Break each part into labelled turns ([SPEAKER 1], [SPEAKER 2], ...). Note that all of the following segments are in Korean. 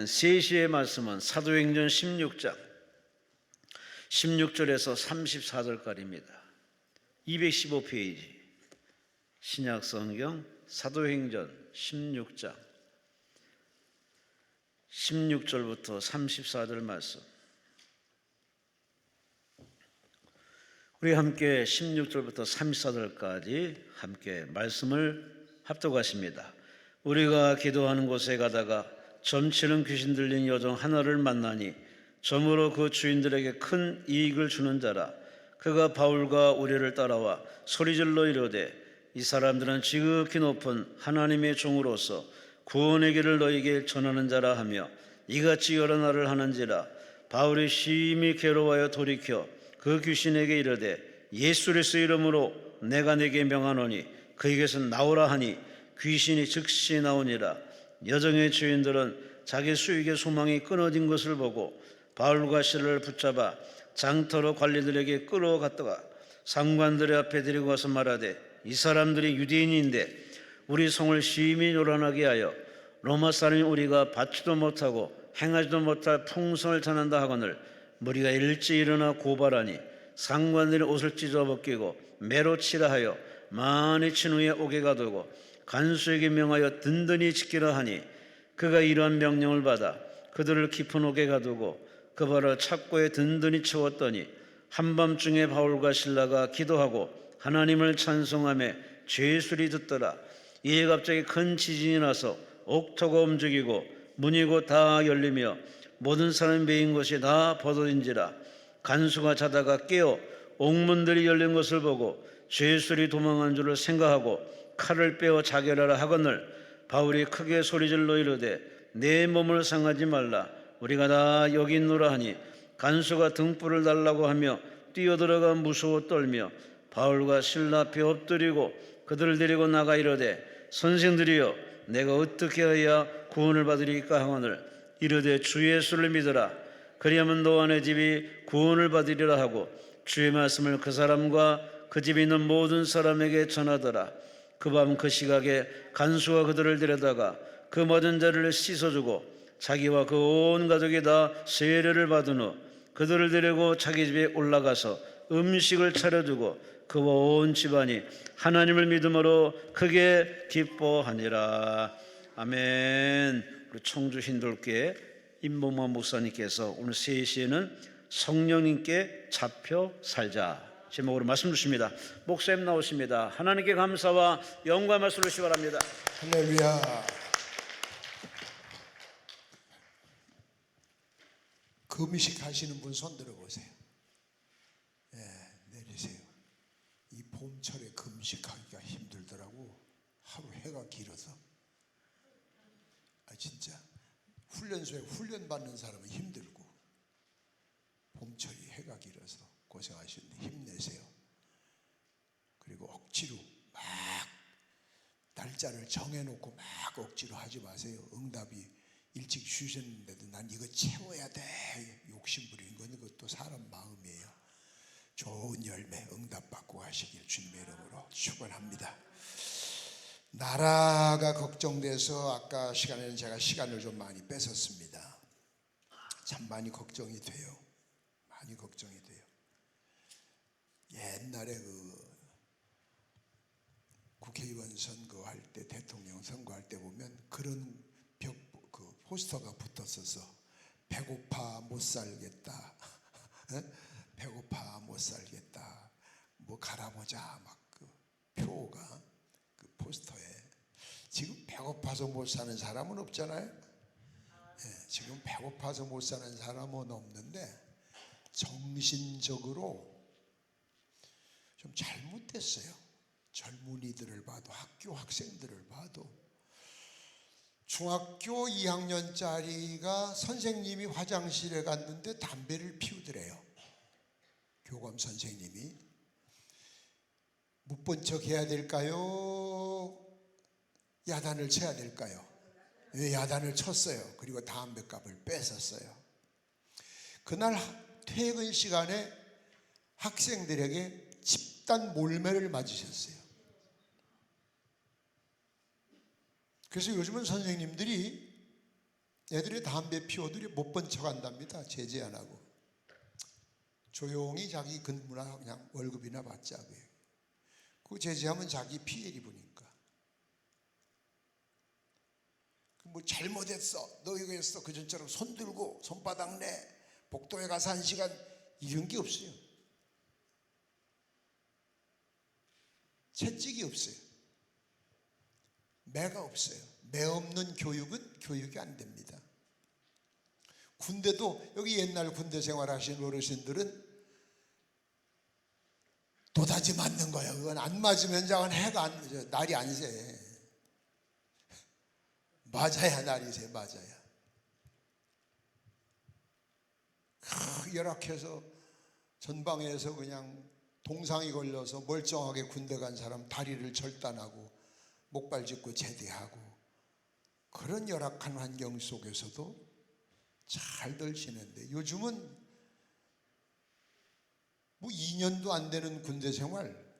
[SPEAKER 1] 3시의 말씀은 사도행전 16장 16절에서 34절까지입니다. 215페이지 신약성경 사도행전 16장 16절부터 34절 말씀. 우리 함께 16절부터 34절까지 함께 말씀을 합독하십니다. 우리가 기도하는 곳에 가다가 점치는 귀신 들린 여종 하나를 만나니 점으로 그 주인들에게 큰 이익을 주는 자라. 그가 바울과 우리를 따라와 소리질러 이르되 이 사람들은 지극히 높은 하나님의 종으로서 구원의 길을 너희에게 전하는 자라 하며 이같이 여러 날을 하는지라. 바울이 심히 괴로워하여 돌이켜 그 귀신에게 이르되 예수 그리스도의 이름으로 내가 네게 명하노니 그에게서 나오라 하니 귀신이 즉시 나오니라. 여정의 주인들은 자기 수익의 소망이 끊어진 것을 보고 바울과 실라를 붙잡아 장터로 관리들에게 끌어갔다가 상관들의 앞에 데리고 가서 말하되 이 사람들이 유대인인데 우리 성을 심히 요란하게 하여 로마 사람이 우리가 받지도 못하고 행하지도 못할 풍성을 전한다 하거늘 우리가 일찍 일어나 고발하니 상관들이 옷을 찢어 벗기고 매로 치라 하여 많이 친 후에 옥에 가두고 간수에게 명하여 든든히 지키라 하니 그가 이러한 명령을 받아 그들을 깊은 옥에 가두고 그 발을 착고에 든든히 채웠더니 한밤중에 바울과 실라가 기도하고 하나님을 찬송하며 죄의 소리 듣더라. 이에 갑자기 큰 지진이 나서 옥토가 움직이고 문이 곧 다 열리며 모든 사람이 메인 것이 다 벗어진지라. 간수가 자다가 깨어 옥문들이 열린 것을 보고 죄의 소리 도망한 줄을 생각하고 칼을 빼어 자결하라 하거늘 바울이 크게 소리질러 이르되 내 몸을 상하지 말라. 우리가 다 여기 있노라 하니 간수가 등불을 달라고 하며 뛰어들어가 무서워 떨며 바울과 실라 앞에 엎드리고 그들을 데리고 나가 이르되 선생들이여 내가 어떻게 해야 구원을 받으리까 하거늘 이르되 주 예수를 믿으라. 그리하면 너와 내 집이 구원을 받으리라 하고 주의 말씀을 그 사람과 그 집에 있는 모든 사람에게 전하더라. 그 밤 그 시각에 간수가 그들을 데려다가 그 모든 자를 씻어주고 자기와 그 온 가족이 다 세례를 받은 후 그들을 데리고 자기 집에 올라가서 음식을 차려주고 그와 온 집안이 하나님을 믿음으로 크게 기뻐하니라. 아멘. 우리 청주 힌돌교회 임봉만 목사님께서 오늘 3시에는 성령님께 잡혀 살자 제목으로 말씀 주십니다. 목사님 나오십니다. 하나님께 감사와 영광 말씀을 주시기 바랍니다.
[SPEAKER 2] 할렐루야. 금식 하시는 분 손 들어보세요. 내리세요. 이 봄철에 금식하기가 힘들더라고. 하루 해가 길어서. 진짜 훈련소에 훈련받는 사람은 힘들고 봄철이 해가 길어서 고생하시는데 힘내세요. 그리고 억지로 막 날짜를 정해놓고 막 억지로 하지 마세요. 응답이 일찍 주셨는데도 난 이거 채워야 돼 욕심 부리는 건 그것도 사람 마음이에요. 좋은 열매 응답받고 가시길 주님의 이름으로 축원합니다. 나라가 걱정돼서 아까 시간에는 제가 시간을 좀 많이 뺏었습니다. 참 많이 걱정이 돼요. 많이 걱정이 돼요. 옛날에 그 국회의원 선거할 때 대통령 선거할 때 보면 그런 그 포스터가 붙었어서 배고파 못 살겠다. 배고파 못 살겠다. 뭐 갈아보자 막 그 표가 그 포스터에. 지금 배고파서 못 사는 사람은 없잖아요. 지금 배고파서 못 사는 사람은 없는데 정신적으로 좀 잘못됐어요. 젊은이들을 봐도 학교 학생들을 봐도 중학교 2학년짜리가 선생님이 화장실에 갔는데 담배를 피우더래요. 교감 선생님이 못 본 척 해야 될까요? 야단을 쳐야 될까요? 왜 야단을 쳤어요. 그리고 담배값을 뺏었어요. 그날 퇴근 시간에 학생들에게 집단 몰매를 맞으셨어요. 그래서 요즘은 선생님들이 애들이 담배 피워도 못 본 척 한답니다. 제재 안 하고. 조용히 자기 근무나 그냥 월급이나 받자. 그 제재하면 자기 피해 입으니까. 뭐 잘못했어, 너 이거 했어, 그전처럼 손 들고 손바닥 내, 복도에 가서 1시간, 이런 게 없어요. 채찍이 없어요. 매가 없어요. 매 없는 교육은 교육이 안 됩니다. 군대도, 여기 옛날 군대 생활하신 어르신들은 도다지 맞는 거야. 그건 안 맞으면 날이 안 새. 맞아야 날이 새. 맞아야. 열악해서 전방에서 그냥 동상이 걸려서 멀쩡하게 군대 간 사람 다리를 절단하고 목발 짚고 제대하고, 그런 열악한 환경 속에서도 잘들 지낸데, 요즘은 뭐 2년도 안 되는 군대 생활,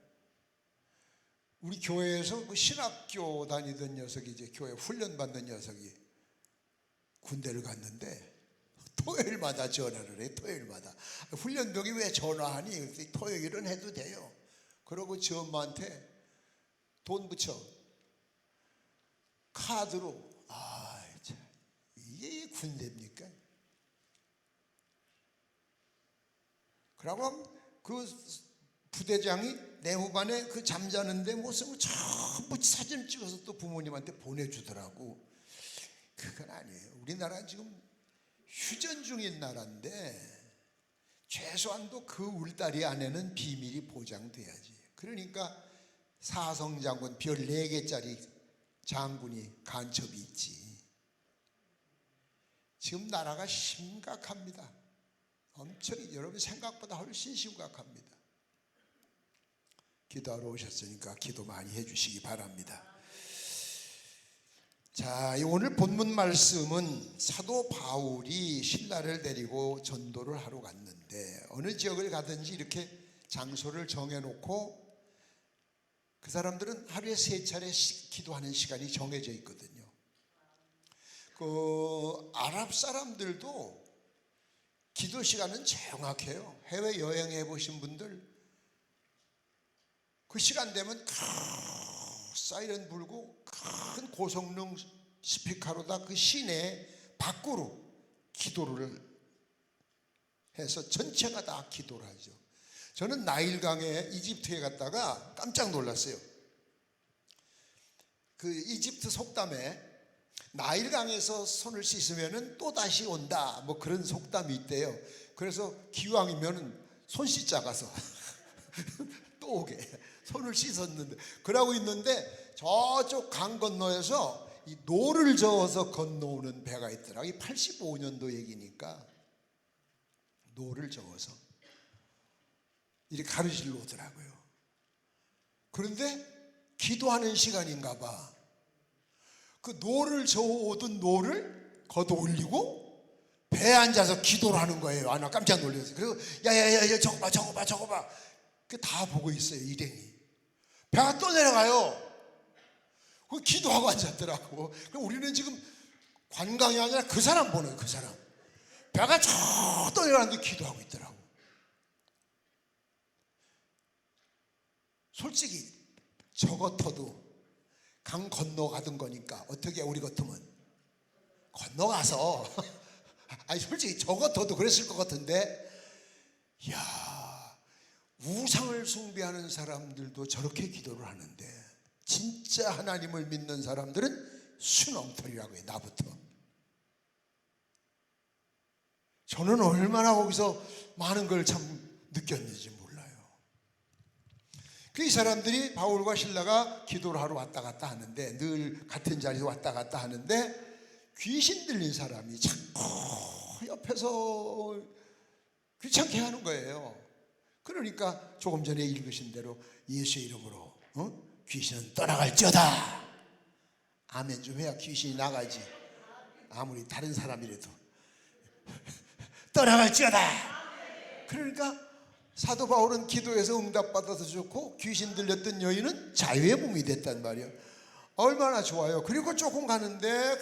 [SPEAKER 2] 우리 교회에서 그 신학교 다니던 녀석이, 이제 교회 훈련 받는 녀석이 군대를 갔는데 토요일마다 전화를 해. 토요일마다. 훈련병이 왜 전화하니? 그랬더니 토요일은 해도 돼요. 그러고 저 엄마한테 돈 붙여 카드로. 참, 이게 군대입니까? 그러고 그 부대장이 내 후반에 그 잠자는데 모습을 전부 사진 찍어서 또 부모님한테 보내주더라고. 그건 아니에요. 우리나라 지금 휴전 중인 나라인데 최소한도 그 울다리 안에는 비밀이 보장돼야지. 그러니까 사성장군 별 4개짜리 장군이 간첩이 있지. 지금 나라가 심각합니다. 엄청, 여러분 생각보다 훨씬 심각합니다. 기도하러 오셨으니까 기도 많이 해주시기 바랍니다. 자, 오늘 본문 말씀은 사도 바울이 신라를 데리고 전도를 하러 갔는데, 어느 지역을 가든지 이렇게 장소를 정해놓고 그 사람들은 하루에 3차례 기도하는 시간이 정해져 있거든요. 그 아랍 사람들도 기도 시간은 정확해요. 해외 여행해 보신 분들, 그 시간 되면 사이렌 불고 큰 고성능 스피커로다 그 시내 밖으로 기도를 해서 전체가 다 기도를 하죠. 저는 나일강에 이집트에 갔다가 깜짝 놀랐어요. 그 이집트 속담에 나일강에서 손을 씻으면 또 다시 온다, 뭐 그런 속담이 있대요. 그래서 기왕이면 손 씻자 가서 또 오게. 손을 씻었는데, 그러고 있는데 저쪽 강 건너에서 이 노를 저어서 건너오는 배가 있더라고요. 이 85년도 얘기니까 노를 저어서 이렇게 가르실로 오더라고요. 그런데 기도하는 시간인가 봐. 그 노를 저어오던 노를 걷어 올리고 배에 앉아서 기도를 하는 거예요. 나 깜짝 놀랐어요. 그리고 야야야 저거 봐. 그 다 보고 있어요. 일행이. 배가 또 내려가요. 그 기도하고 앉았더라고. 우리는 지금 관광이 아니라 그 사람 보는 거예요. 그 사람. 배가 저 또 내려가는데 기도하고 있더라고. 솔직히 저 같아도 강 건너가던 거니까 어떻게 우리 같으면 건너가서 아니 솔직히 저 같아도 그랬을 것 같은데, 이야, 우상을 숭배하는 사람들도 저렇게 기도를 하는데 진짜 하나님을 믿는 사람들은 순엉터리라고 해요. 나부터. 저는 얼마나 거기서 많은 걸 참 느꼈는지 몰라요. 그 이 사람들이 바울과 신라가 기도를 하러 왔다 갔다 하는데, 늘 같은 자리에 왔다 갔다 하는데 귀신 들린 사람이 자꾸 옆에서 귀찮게 하는 거예요. 그러니까 조금 전에 읽으신 대로 예수의 이름으로 귀신은 떠나갈지어다. 아멘 좀 해야 귀신이 나가지. 아무리 다른 사람이라도 떠나갈지어다. 그러니까 사도 바울은 기도해서 응답받아서 좋고, 귀신 들렸던 여인은 자유의 몸이 됐단 말이에요. 얼마나 좋아요. 그리고 조금 가는데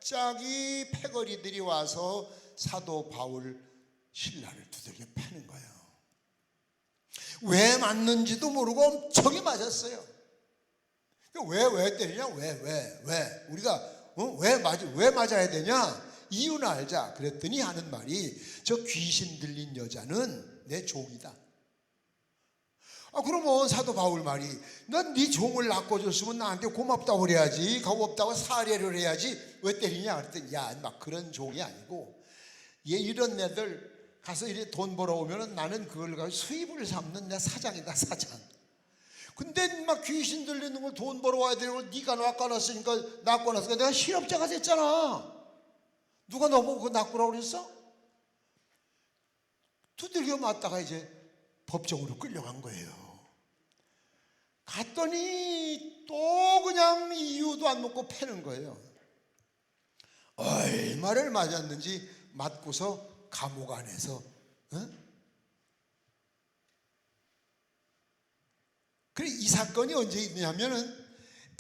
[SPEAKER 2] 갑자기 패거리들이 와서 사도 바울 신라를 두들겨 패는 거예요. 왜 맞는지도 모르고 엄청이 맞았어요. 왜 때리냐? 왜? 우리가 왜 맞아야 되냐? 이유는 알자. 그랬더니 하는 말이, 저 귀신 들린 여자는 내 종이다. 그러면 사도 바울 말이, 넌 네 종을 낚아줬으면 나한테 고맙다고 그래야지, 고맙다고 사례를 해야지 왜 때리냐? 그랬더니, 야, 막 그런 종이 아니고, 얘 이런 애들 가서 이렇게 돈 벌어오면 나는 그걸 가지고 수입을 삼는 내 사장이다, 사장. 근데 막 귀신 들리는 걸 돈 벌어와야 되는 걸 네가 낚아놨으니까 내가 실업자가 됐잖아. 누가 너보고 그거 낚으라고 그랬어? 두들겨 맞다가 이제 법정으로 끌려간 거예요. 갔더니 또 그냥 이유도 안 묻고 패는 거예요. 얼마를 맞았는지 맞고서 감옥 안에서, 그래, 이 사건이 언제 있냐면은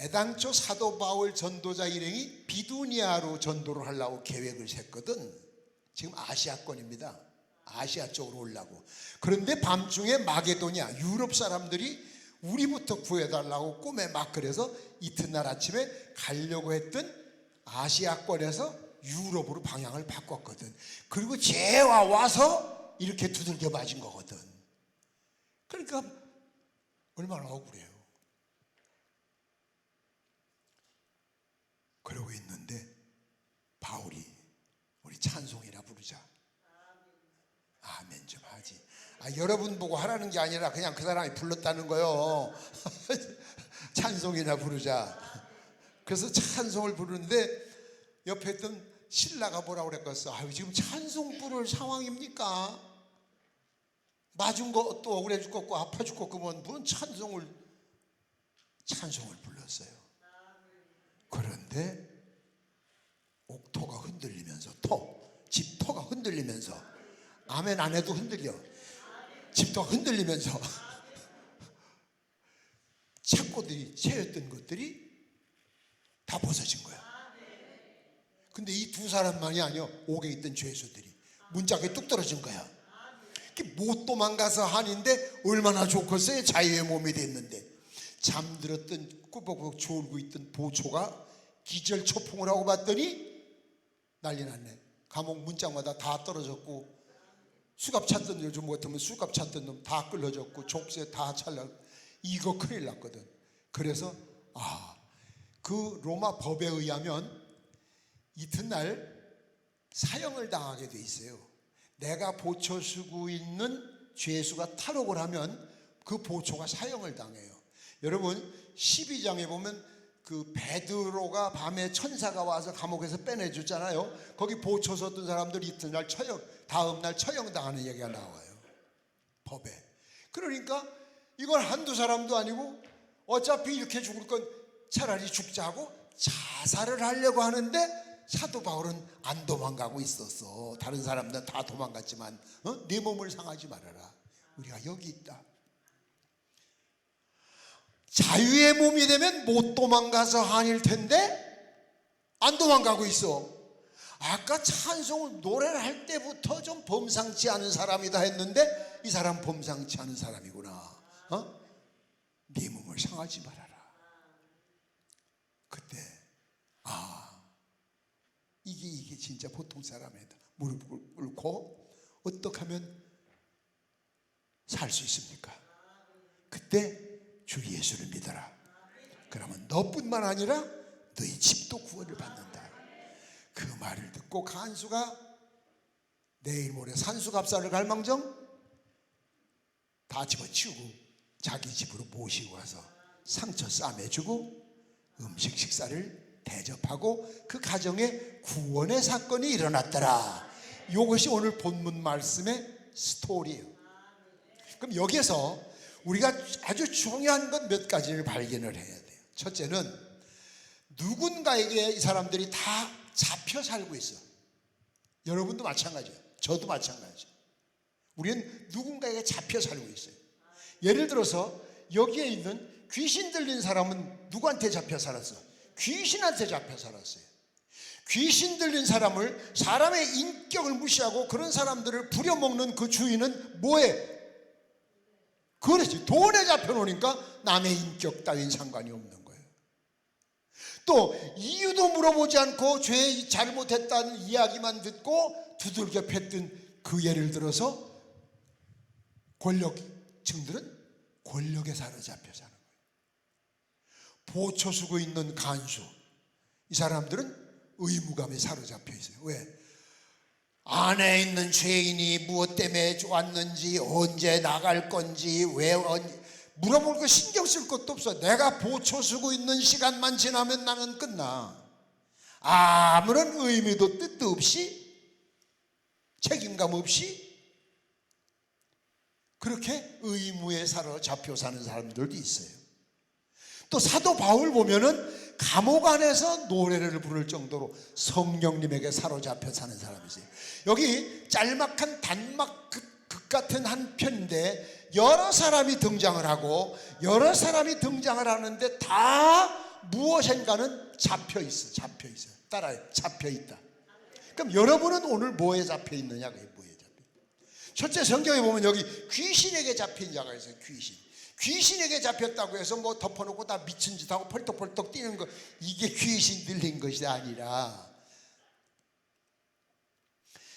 [SPEAKER 2] 애당초 사도 바울 전도자 일행이 비두니아로 전도를 하려고 계획을 셌거든. 지금 아시아권입니다. 아시아 쪽으로 오려고. 그런데 밤중에 마게도냐, 유럽 사람들이 우리부터 구해달라고 꿈에 막 그래서 이튿날 아침에 가려고 했던 아시아권에서 유럽으로 방향을 바꿨거든. 그리고 재와 와서 이렇게 두들겨 맞은 거거든. 그러니까 얼마나 억울해요. 그러고 있는데 바울이, 우리 찬송이나 부르자. 아멘 좀 하지. 여러분 보고 하라는 게 아니라 그냥 그 사람이 불렀다는 거요. 찬송이나 부르자. 그래서 찬송을 부르는데 옆에 있던 신라가 뭐라고 그랬겠어? 지금 찬송 부를 상황입니까? 맞은 것도 억울해 죽겠고 아파 죽겠고 뭔 찬송을 불렀어요. 그런데 옥토가 흔들리면서, 집토가 흔들리면서, 아멘 안 해도 흔들려. 집토가 흔들리면서 착고들이 채였던 것들이 다 벗어진 거야. 근데 이 두 사람만이 아니요, 옥에 있던 죄수들이 문짝에 뚝 떨어진 거야. 못 도망가서 하는데 얼마나 좋겠어요. 자유의 몸이 됐는데. 잠들었던 꾸벅꾸벅 졸고 있던 보초가 기절초풍을 하고 봤더니 난리 났네. 감옥 문짝마다 다 떨어졌고, 수갑 찾던 요즘 같으면 수갑 찾던 놈 다 끌어졌고, 족쇄 다 찰라. 이거 큰일 났거든. 그래서 그 로마 법에 의하면 이튿날 사형을 당하게 돼 있어요. 내가 보초 쓰고 있는 죄수가 탈옥을 하면 그 보초가 사형을 당해요. 여러분 12장에 보면 그 베드로가 밤에 천사가 와서 감옥에서 빼내줬잖아요. 거기 보초 섰던 사람들 이튿날 다음날 처형 당하는 얘기가 나와요, 법에. 그러니까 이건 한두 사람도 아니고 어차피 이렇게 죽을 건 차라리 죽자고 자살을 하려고 하는데 사도 바울은 안 도망가고 있었어. 다른 사람들은 다 도망갔지만 네 몸을 상하지 말아라. 우리가 여기 있다. 자유의 몸이 되면 못 도망가서 한일 텐데 안 도망가고 있어. 아까 찬송을 노래를 할 때부터 좀 범상치 않은 사람이다 했는데 이 사람 범상치 않은 사람이구나. 네 몸을 상하지 말아라. 그때 이게 진짜 보통 사람이다. 무릎을 꿇고 어떻게 하면 살 수 있습니까? 그때 주 예수를 믿어라. 그러면 너뿐만 아니라 너희 집도 구원을 받는다. 그 말을 듣고 간수가 내일 모레 산수갑사를 갈망정 다 집어치우고 자기 집으로 모시고 가서 상처 싸매주고 음식 식사를 대접하고 그 가정에 구원의 사건이 일어났더라. 이것이 오늘 본문 말씀의 스토리예요. 그럼 여기에서 우리가 아주 중요한 것 몇 가지를 발견을 해야 돼요. 첫째는 누군가에게 이 사람들이 다 잡혀 살고 있어. 여러분도 마찬가지예요. 저도 마찬가지예요. 우리는 누군가에게 잡혀 살고 있어요. 예를 들어서 여기에 있는 귀신 들린 사람은 누구한테 잡혀 살았어? 귀신한테 잡혀 살았어요. 귀신 들린 사람을, 사람의 인격을 무시하고 그런 사람들을 부려먹는 그 주인은 뭐해? 그렇지, 돈에 잡혀놓으니까 남의 인격 따윈 상관이 없는 거예요. 또 이유도 물어보지 않고 죄 잘못했다는 이야기만 듣고 두들겨 팼던 그 예를 들어서 권력층들은 권력에 사로잡혀 사는 거예요. 보초 쓰고 있는 간수, 이 사람들은 의무감에 사로잡혀 있어요. 왜? 안에 있는 죄인이 무엇 때문에 왔는지, 언제 나갈 건지, 왜 물어볼 거 신경 쓸 것도 없어. 내가 보초 쓰고 있는 시간만 지나면 나는 끝나. 아무런 의미도 뜻도 없이, 책임감 없이 그렇게 의무에 사로잡혀 사는 사람들도 있어요. 또 사도 바울 보면은 감옥 안에서 노래를 부를 정도로 성령님에게 사로잡혀 사는 사람이 있어요. 여기 짤막한 단막 극 같은 한 편인데 여러 사람이 등장을 하고, 여러 사람이 등장을 하는데 다 무엇인가는 잡혀 있어요. 따라요. 잡혀 있다. 그럼 여러분은 오늘 뭐에 잡혀 있느냐? 그게 뭐에 잡혀 있다. 첫째, 성경에 보면 여기 귀신에게 잡힌 자가 있어요. 귀신에게 잡혔다고 해서 뭐 덮어놓고 다 미친 짓 하고 펄떡펄떡 뛰는 거, 이게 귀신 들린 것이 아니라,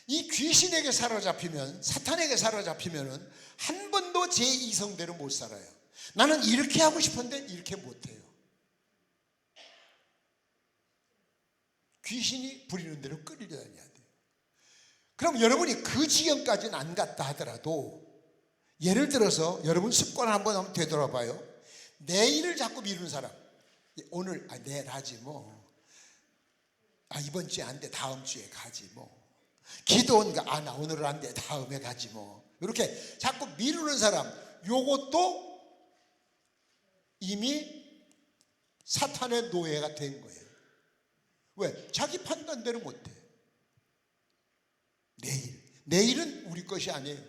[SPEAKER 2] 이 귀신에게 사로잡히면, 사탄에게 사로잡히면은 한 번도 제 이성대로 못 살아요. 나는 이렇게 하고 싶은데 이렇게 못해요. 귀신이 부리는 대로 끌려다녀야 돼요. 그럼 여러분이 그 지경까지는 안 갔다 하더라도, 예를 들어서 여러분 습관을 한번 되돌아봐요. 내일을 자꾸 미루는 사람, 오늘 내일 하지 뭐, 이번 주에 안 돼, 다음 주에 가지 뭐, 기도원 나 오늘은 안 돼, 다음에 가지 뭐, 이렇게 자꾸 미루는 사람, 요것도 이미 사탄의 노예가 된 거예요. 왜? 자기 판단대로 못해. 내일은 우리 것이 아니에요.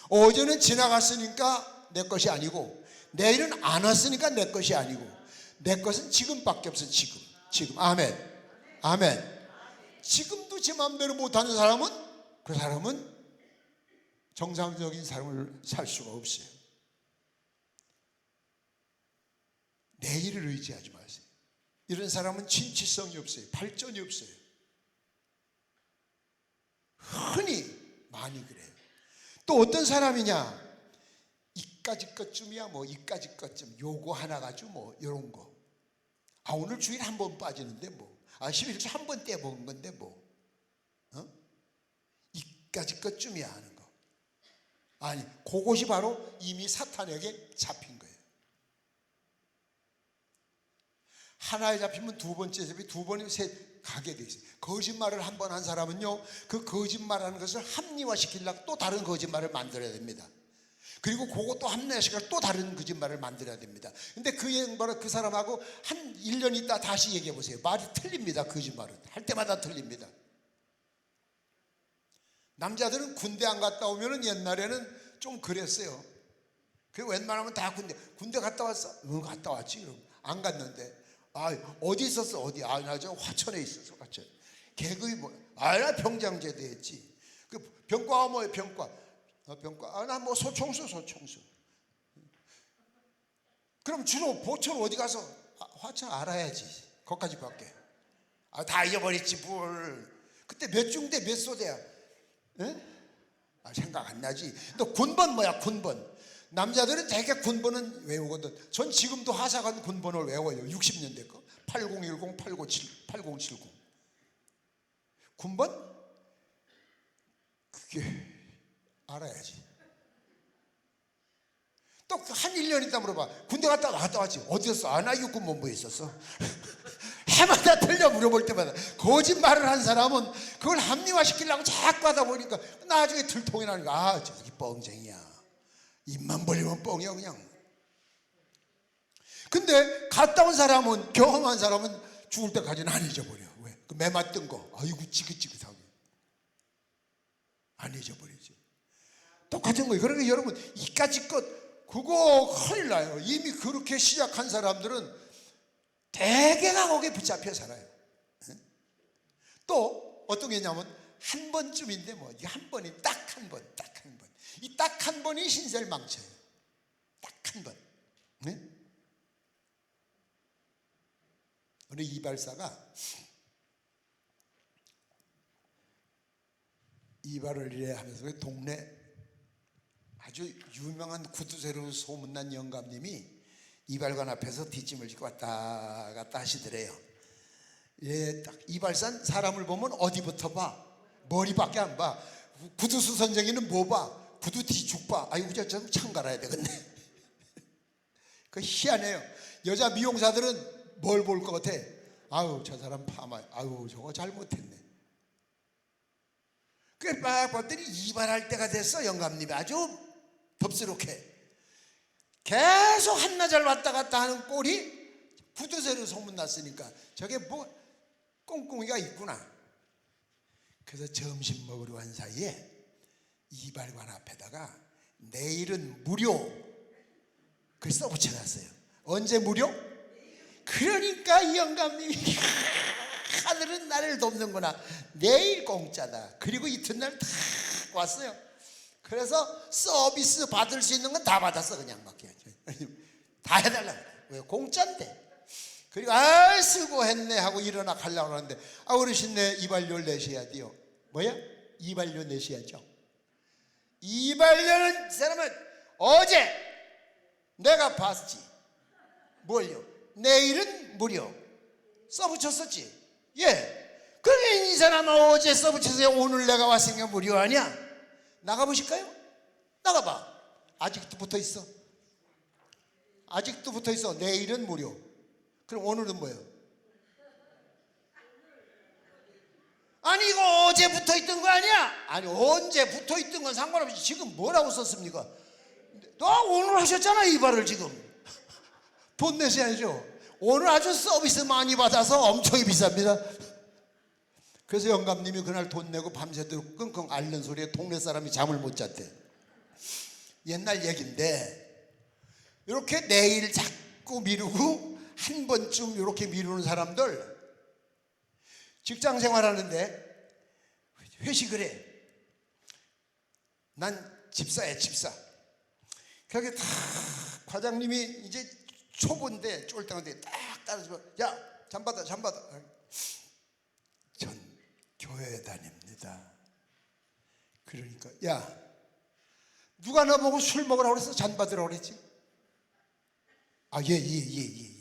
[SPEAKER 2] 어제는 지나갔으니까 내 것이 아니고, 내일은 안 왔으니까 내 것이 아니고, 내 것은 지금밖에 없어. 지금. 아멘. 지금도 제 마음대로 못하는 사람은, 그 사람은 정상적인 삶을 살 수가 없어요. 내일을 의지하지 마세요. 이런 사람은 진취성이 없어요. 발전이 없어요. 흔히 많이 그래요. 또 어떤 사람이냐, 이까지 것쯤이야, 뭐 이까지 것쯤, 요거 하나 가지고 뭐 이런 거, 오늘 주일 한 번 빠지는데 뭐, 11주 한 번 떼먹은 건데 뭐, 이까지 것쯤이야 하는 거. 아니, 그것이 바로 이미 사탄에게 잡힌 거예요. 하나에 잡히면 두 번째 잡히, 두 번이면 셋 가게 돼 있어요. 거짓말을 한 번 한 사람은요, 그 거짓말하는 것을 합리화시키려고 또 다른 거짓말을 만들어야 됩니다. 그리고 그것도 합리화시키려고 또 다른 거짓말을 만들어야 됩니다. 근데 그 사람하고 한 1년 있다 다시 얘기해 보세요. 말이 틀립니다. 거짓말은 할 때마다 틀립니다. 남자들은 군대 안 갔다 오면은 옛날에는 좀 그랬어요. 그 웬만하면 다 군대 갔다 왔어? 응, 갔다 왔지. 그럼 안 갔는데, 어디 있었어? 어디? 나 저 화천에 있었어. 화천. 계급이 뭐? 나 병장제대 했지. 그 병과가 뭐예요? 병과. 나 뭐 소총수. 그럼 주로 보초는 어디 가서? 화천 알아야지. 거기까지 밖에. 다 잊어버렸지 뭘. 그때 몇 중대 몇 소대야? 생각 안 나지. 또 군번 뭐야? 군번. 남자들은 대개 군번은 외우거든. 전 지금도 하사관 군번을 외워요. 60년대 거. 8010, 8070. 군번? 그게 알아야지. 또 한 1년 있다 물어봐. 군대 갔다 왔지. 어디였어? 나 육군본부에 있었어. 해마다 틀려 물어볼 때마다. 거짓말을 한 사람은 그걸 합리화시키려고 자꾸 하다 보니까 나중에 들통이 나니까, 저기 뻥쟁이야. 입만 벌리면 뻥이야 그냥. 근데 갔다 온 사람은, 경험한 사람은 죽을 때까지는 안 잊어버려. 왜? 그 매맞던 거, 아이고 지긋지긋하게 안 잊어버리지. 똑같은 거예요. 그러니까 여러분, 이까지 것 그거 큰일 나요. 이미 그렇게 시작한 사람들은 대개가 거기에 붙잡혀 살아요. 또 어떤 게 있냐면 한 번쯤인데 뭐 한 번이 딱 한 번, 딱 한 번. 이 딱 한 번이 신세를 망쳐요. 딱 한 번. 네? 어느 이발사가 이발을 이래 하면서 그 동네 아주 유명한 구두쇠로 소문난 영감님이 이발관 앞에서 뒷짐을 지고 왔다 갔다 하시더래요. 예, 딱 이발산 사람을 보면 어디부터 봐? 머리밖에 안 봐. 구두수 선생이는 뭐 봐? 구두 뒤죽 봐. 아이고 저참 갈아야 되겠네. 그 희한해요. 여자 미용사들은 뭘 볼 것 같아? 아우 저 사람 파마, 아우 저거 잘못했네. 그래 막 봤더니 이발할 때가 됐어. 영감님이 아주 덥스럽게 계속 한나절 왔다 갔다 하는 꼴이 구두쇠로 소문났으니까 저게 뭐 꽁꽁이가 있구나. 그래서 점심 먹으러 간 사이에 이발관 앞에다가 내일은 무료 그 써붙여놨어요. 언제 무료? 그러니까 이 영감님이 하늘은 나를 돕는구나. 내일 공짜다. 그리고 이튿날 다 왔어요. 그래서 서비스 받을 수 있는 건 다 받았어. 그냥 막 다 해달라고. 왜? 공짜인데. 그리고 아 수고했네 하고 일어나 가려고 하는데 아 어르신네 이발료를 내셔야 돼요. 뭐야? 이발료 내셔야죠. 이발료는 사람은 어제 내가 봤지. 뭘요? 내일은 무료. 써붙였었지. 예. 그러니 이 사람은 어제 써붙여서 오늘 내가 왔으니까 무료 아니야? 나가보실까요? 나가봐. 아직도 붙어있어. 아직도 붙어있어. 내일은 무료. 그럼 오늘은 뭐예요? 아니 이거 어제 붙어있던 거 아니야? 아니 언제 붙어있던 건 상관없이 지금 뭐라고 썼습니까? 너 오늘 하셨잖아 이발을 지금. 돈 내셔야죠. 오늘 아주 서비스 많이 받아서 엄청 비쌉니다. 그래서 영감님이 그날 돈 내고 밤새도록 끙끙 앓는 소리에 동네 사람이 잠을 못 잤대. 옛날 얘긴데 이렇게 내일 자꾸 미루고 한 번쯤 이렇게 미루는 사람들 직장 생활하는데 회식을 해. 난 집사야 집사. 그렇게 다 과장님이 이제 초보인데 쫄딱한데 딱 따라주면 야 잠받아 잠받아. 전 교회에 다닙니다. 그러니까 야 누가 나보고 술 먹으라고 그랬어? 잔 받으라고 그랬지? 아 예.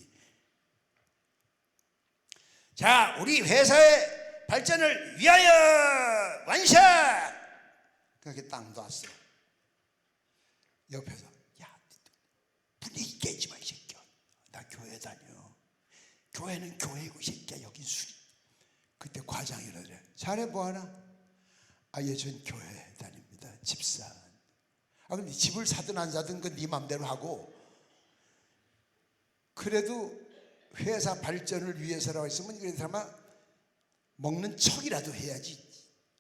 [SPEAKER 2] 자 우리 회사의 발전을 위하여 완샷. 그렇게 딱 놨어. 옆에서 야 분위기 깨지 마 이 새끼야. 나 교회 다녀. 교회는 교회고 이 새끼야. 여긴 술이. 그때 과장이 이러더래. 자네 뭐하나? 아 예 전 교회 다닙니다. 집사. 아 근데 집을 사든 안 사든 그 네 맘대로 하고 그래도 회사 발전을 위해서라고 했으면 그래도 아마 먹는 척이라도 해야지.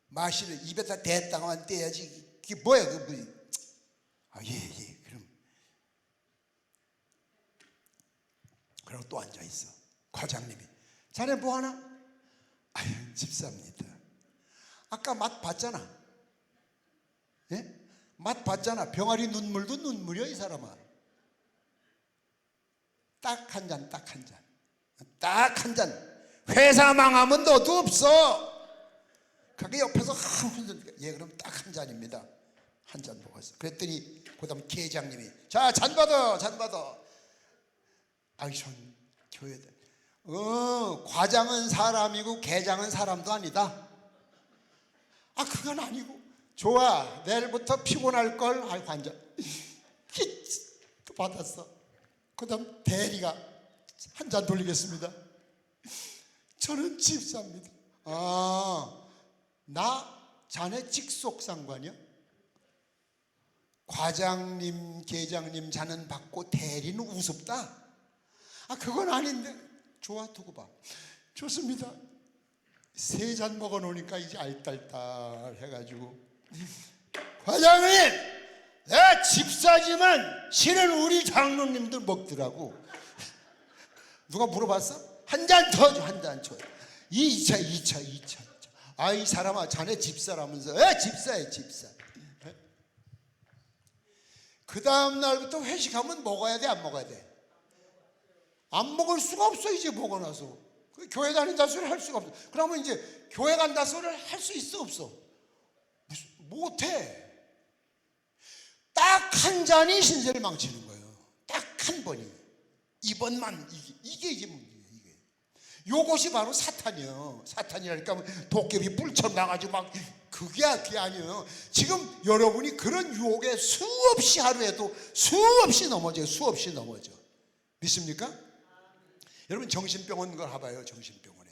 [SPEAKER 2] 마시를 입에다 대땅만 떼야지. 그게 뭐야 그 뭐. 아 예 그럼. 그러고 또 앉아 있어. 과장님이 자네 뭐하나? 아유 집사입니다. 아까 맛 봤잖아. 예? 맛 봤잖아. 병아리 눈물도 눈물이야 이 사람아. 딱 한 잔, 딱 한 잔. 딱 한 잔. 회사 망하면 너도 없어. 그게 옆에서 예 그럼 딱 한 잔입니다. 한 잔 먹었어. 그랬더니 그 다음 계장님이 자 잔 받아 잔 받아. 아이 전 교회다. 과장은 사람이고 계장은 사람도 아니다. 아 그건 아니고 좋아 내일부터 피곤할걸. 아이 관장 또 받았어. 그 다음 대리가 한 잔 돌리겠습니다. 저는 집사입니다. 아 나 자네 직속 상관이야? 과장님 계장님 잔은 받고 대리는 우습다. 아 그건 아닌데. 좋아 두고 봐. 좋습니다. 3잔 먹어놓으니까 이제 알딸딸 해가지고 과장님 내가 집사지만 실은 우리 장로님들 먹더라고. 누가 물어봤어? 한 잔 더 줘. 한 잔 줘. 2차 아이 사람아, 자네 집사라면서. 집사야, 집사. 그 다음 날부터 회식하면 먹어야 돼, 안 먹어야 돼? 안 먹을 수가 없어. 이제 먹어놔서 교회 다닌다 소리 할 수가 없어. 그러면 이제 교회 간다 소리를 할 수 있어, 없어? 못해. 딱 한 잔이 신세를 망치는 거예요. 딱 한 번이. 이번만. 이게 문제예요. 이게 요것이 바로 사탄이에요. 사탄이라니까 도깨비 뿔처럼 나가지고 막 그게 아니에요. 지금 여러분이 그런 유혹에 수없이 하루에도 수없이 넘어져요. 수없이 넘어져. 믿습니까? 여러분 정신병원 걸 가봐요. 정신병원에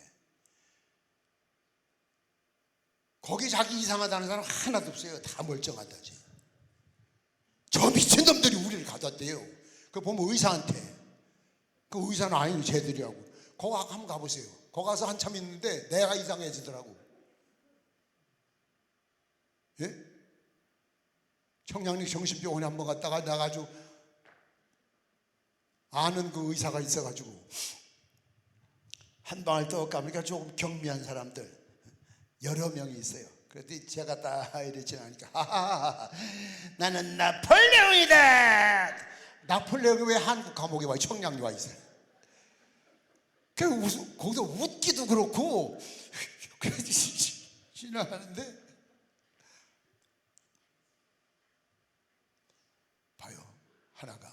[SPEAKER 2] 거기 자기 이상하다는 사람 하나도 없어요. 다 멀쩡하다지. 저 미친놈들이 우리를 가뒀대요. 그 보면 의사한테, 그 의사는 아니고 쟤들이라고. 거기 한번 가보세요. 거기 가서 한참 있는데 내가 이상해지더라고. 예? 청량리 정신병원에 한번 갔다가 나가지고 아는 그 의사가 있어가지고 한 방을 떠 까보니까 조금 경미한 사람들 여러 명이 있어요. 그랬더니 제가 딱 이래 지나니까 하하하, 나는 나폴레옹이다. 나폴레옹이 왜 한국 감옥에 와, 청량리 와 있어요? 거기서 웃기도 그렇고 그래서 지나가는데 봐요. 하나가,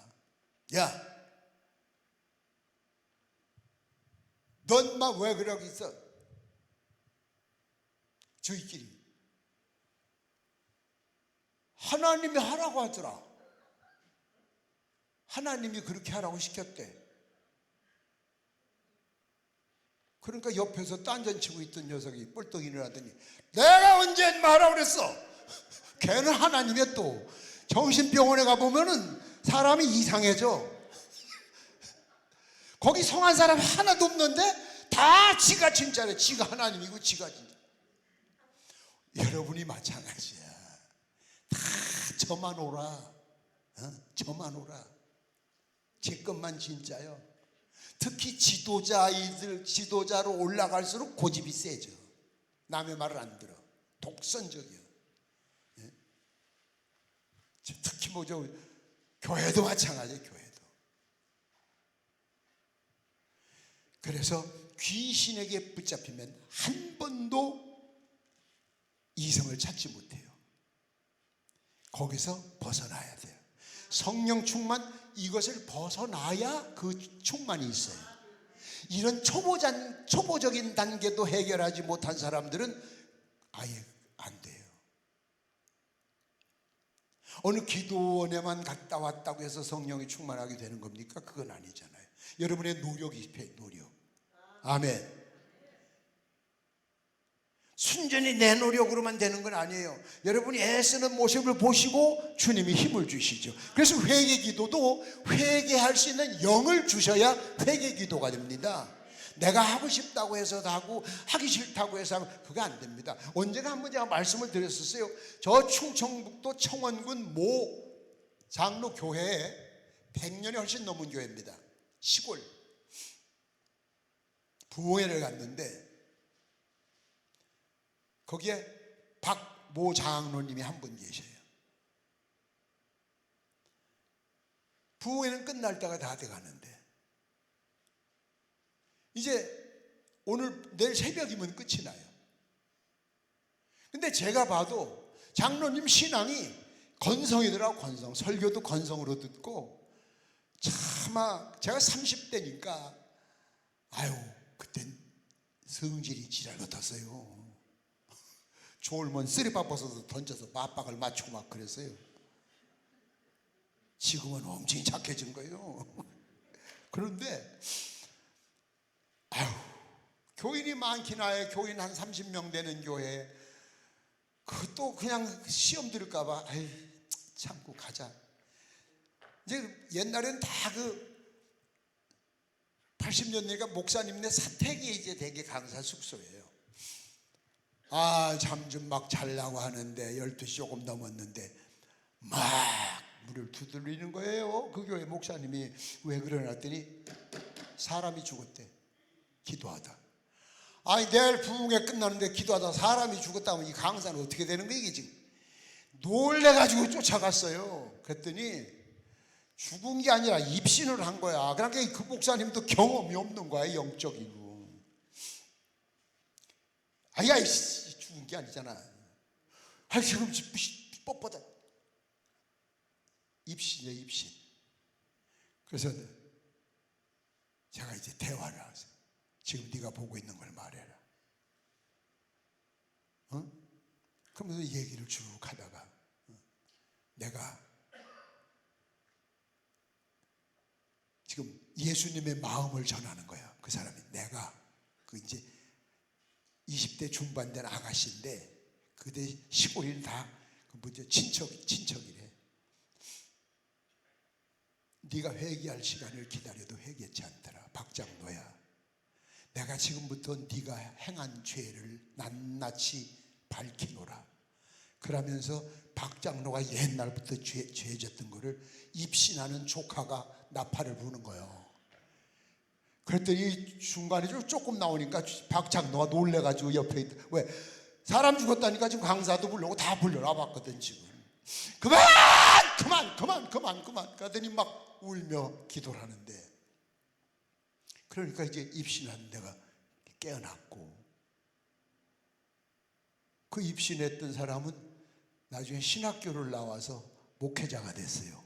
[SPEAKER 2] 야, 넌 막 왜 그러고 있어? 저희끼리 하나님이 하라고 하더라. 하나님이 그렇게 하라고 시켰대. 그러니까 옆에서 딴전치고 있던 녀석이 뻘떡 일어나더니 내가 언제 하라고 그랬어? 걔는 하나님의 또 정신병원에 가보면은 사람이 이상해져. 거기 성한 사람 하나도 없는데 다 지가 진짜래. 지가 하나님이고 지가 진짜. 여러분이 마찬가지야. 다 저만 오라. 저만 오라. 제 것만 진짜요. 특히 지도자로 올라갈수록 고집이 세죠. 남의 말을 안 들어. 독선적이요. 예? 특히 뭐죠? 교회도 마찬가지예요. 교회도. 그래서 귀신에게 붙잡히면 한 번도 이성을 찾지 못해요. 거기서 벗어나야 돼요. 성령 충만, 이것을 벗어나야 그 충만이 있어요. 이런 초보적인 단계도 해결하지 못한 사람들은 아예 안 돼요. 어느 기도원에만 갔다 왔다고 해서 성령이 충만하게 되는 겁니까? 그건 아니잖아요. 여러분의 노력이 필요해요. 노력. 아멘. 순전히 내 노력으로만 되는 건 아니에요. 여러분이 애쓰는 모습을 보시고 주님이 힘을 주시죠. 그래서 회개 기도도 회개할 수 있는 영을 주셔야 회개 기도가 됩니다. 내가 하고 싶다고 해서 하고 하기 싫다고 해서 하고 그게 안 됩니다. 언제가 한번 제가 말씀을 드렸었어요. 저 충청북도 청원군 모 장로 교회에 100년이 훨씬 넘은 교회입니다. 시골 부흥회를 갔는데 거기에 박모 장로님이 한 분 계셔요. 부흥회는 끝날 때가 다 돼가는데 이제 오늘 내일 새벽이면 끝이 나요. 근데 제가 봐도 장로님 신앙이 건성이더라고. 건성. 설교도 건성으로 듣고 차마 제가 30대니까 아유 그땐 성질이 지랄 같았어요. 졸면 쓰리밥 벗어서 던져서 맞박을 맞추고 막 그랬어요. 지금은 엄청 착해진 거예요. 그런데 아유 교인이 많긴 하여 교인 한 30명 되는 교회 그것도 그냥 시험 들을까 봐 아유 참고 가자. 이제 옛날엔 다 그 80년대니까 목사님네 사택이 이제 되게 강사 숙소예요. 아, 잠 좀 막 자려고 하는데 12시 조금 넘었는데 막 문을 두드리는 거예요. 그 교회 목사님이 왜 그러나 했더니 사람이 죽었대. 기도하다. 아니 내일 부흥회 끝나는데 기도하다 사람이 죽었다면 이 강사는 어떻게 되는 거야 이게 지금. 놀래가지고 쫓아갔어요. 그랬더니 죽은 게 아니라 입신을 한 거야. 그러니까 그 목사님도 경험이 없는 거야, 영적이고. 아야 죽은 게 아니잖아. 아 지금 뻣뻣해. 입신이야 입신. 그래서 제가 이제 대화를 하세요. 지금 네가 보고 있는 걸 말해라. 어? 그러면서 얘기를 쭉 하다가 내가 지금 예수님의 마음을 전하는 거야. 그 사람이 내가 그 이제 20대 중반 된 아가씨인데 그대 시골인 다 뭐죠 친척이래. 네가 회개할 시간을 기다려도 회개치 않더라. 박장로야. 내가 지금부터 네가 행한 죄를 낱낱이 밝히노라. 그러면서 박장로가 옛날부터 죄 졌던 거를 입신하는 조카가 나팔을 부는 거예요. 그랬더니 중간에 조금 나오니까 박장로가 놀래가지고 옆에 있다. 왜? 사람 죽었다니까 지금 강사도 부르고 다 불러놔 봤거든 지금. 그만! 그러더니 막 울며 기도를 하는데, 그러니까 이제 입신한 데가 깨어났고, 그 입신했던 사람은 나중에 신학교를 나와서 목회자가 됐어요.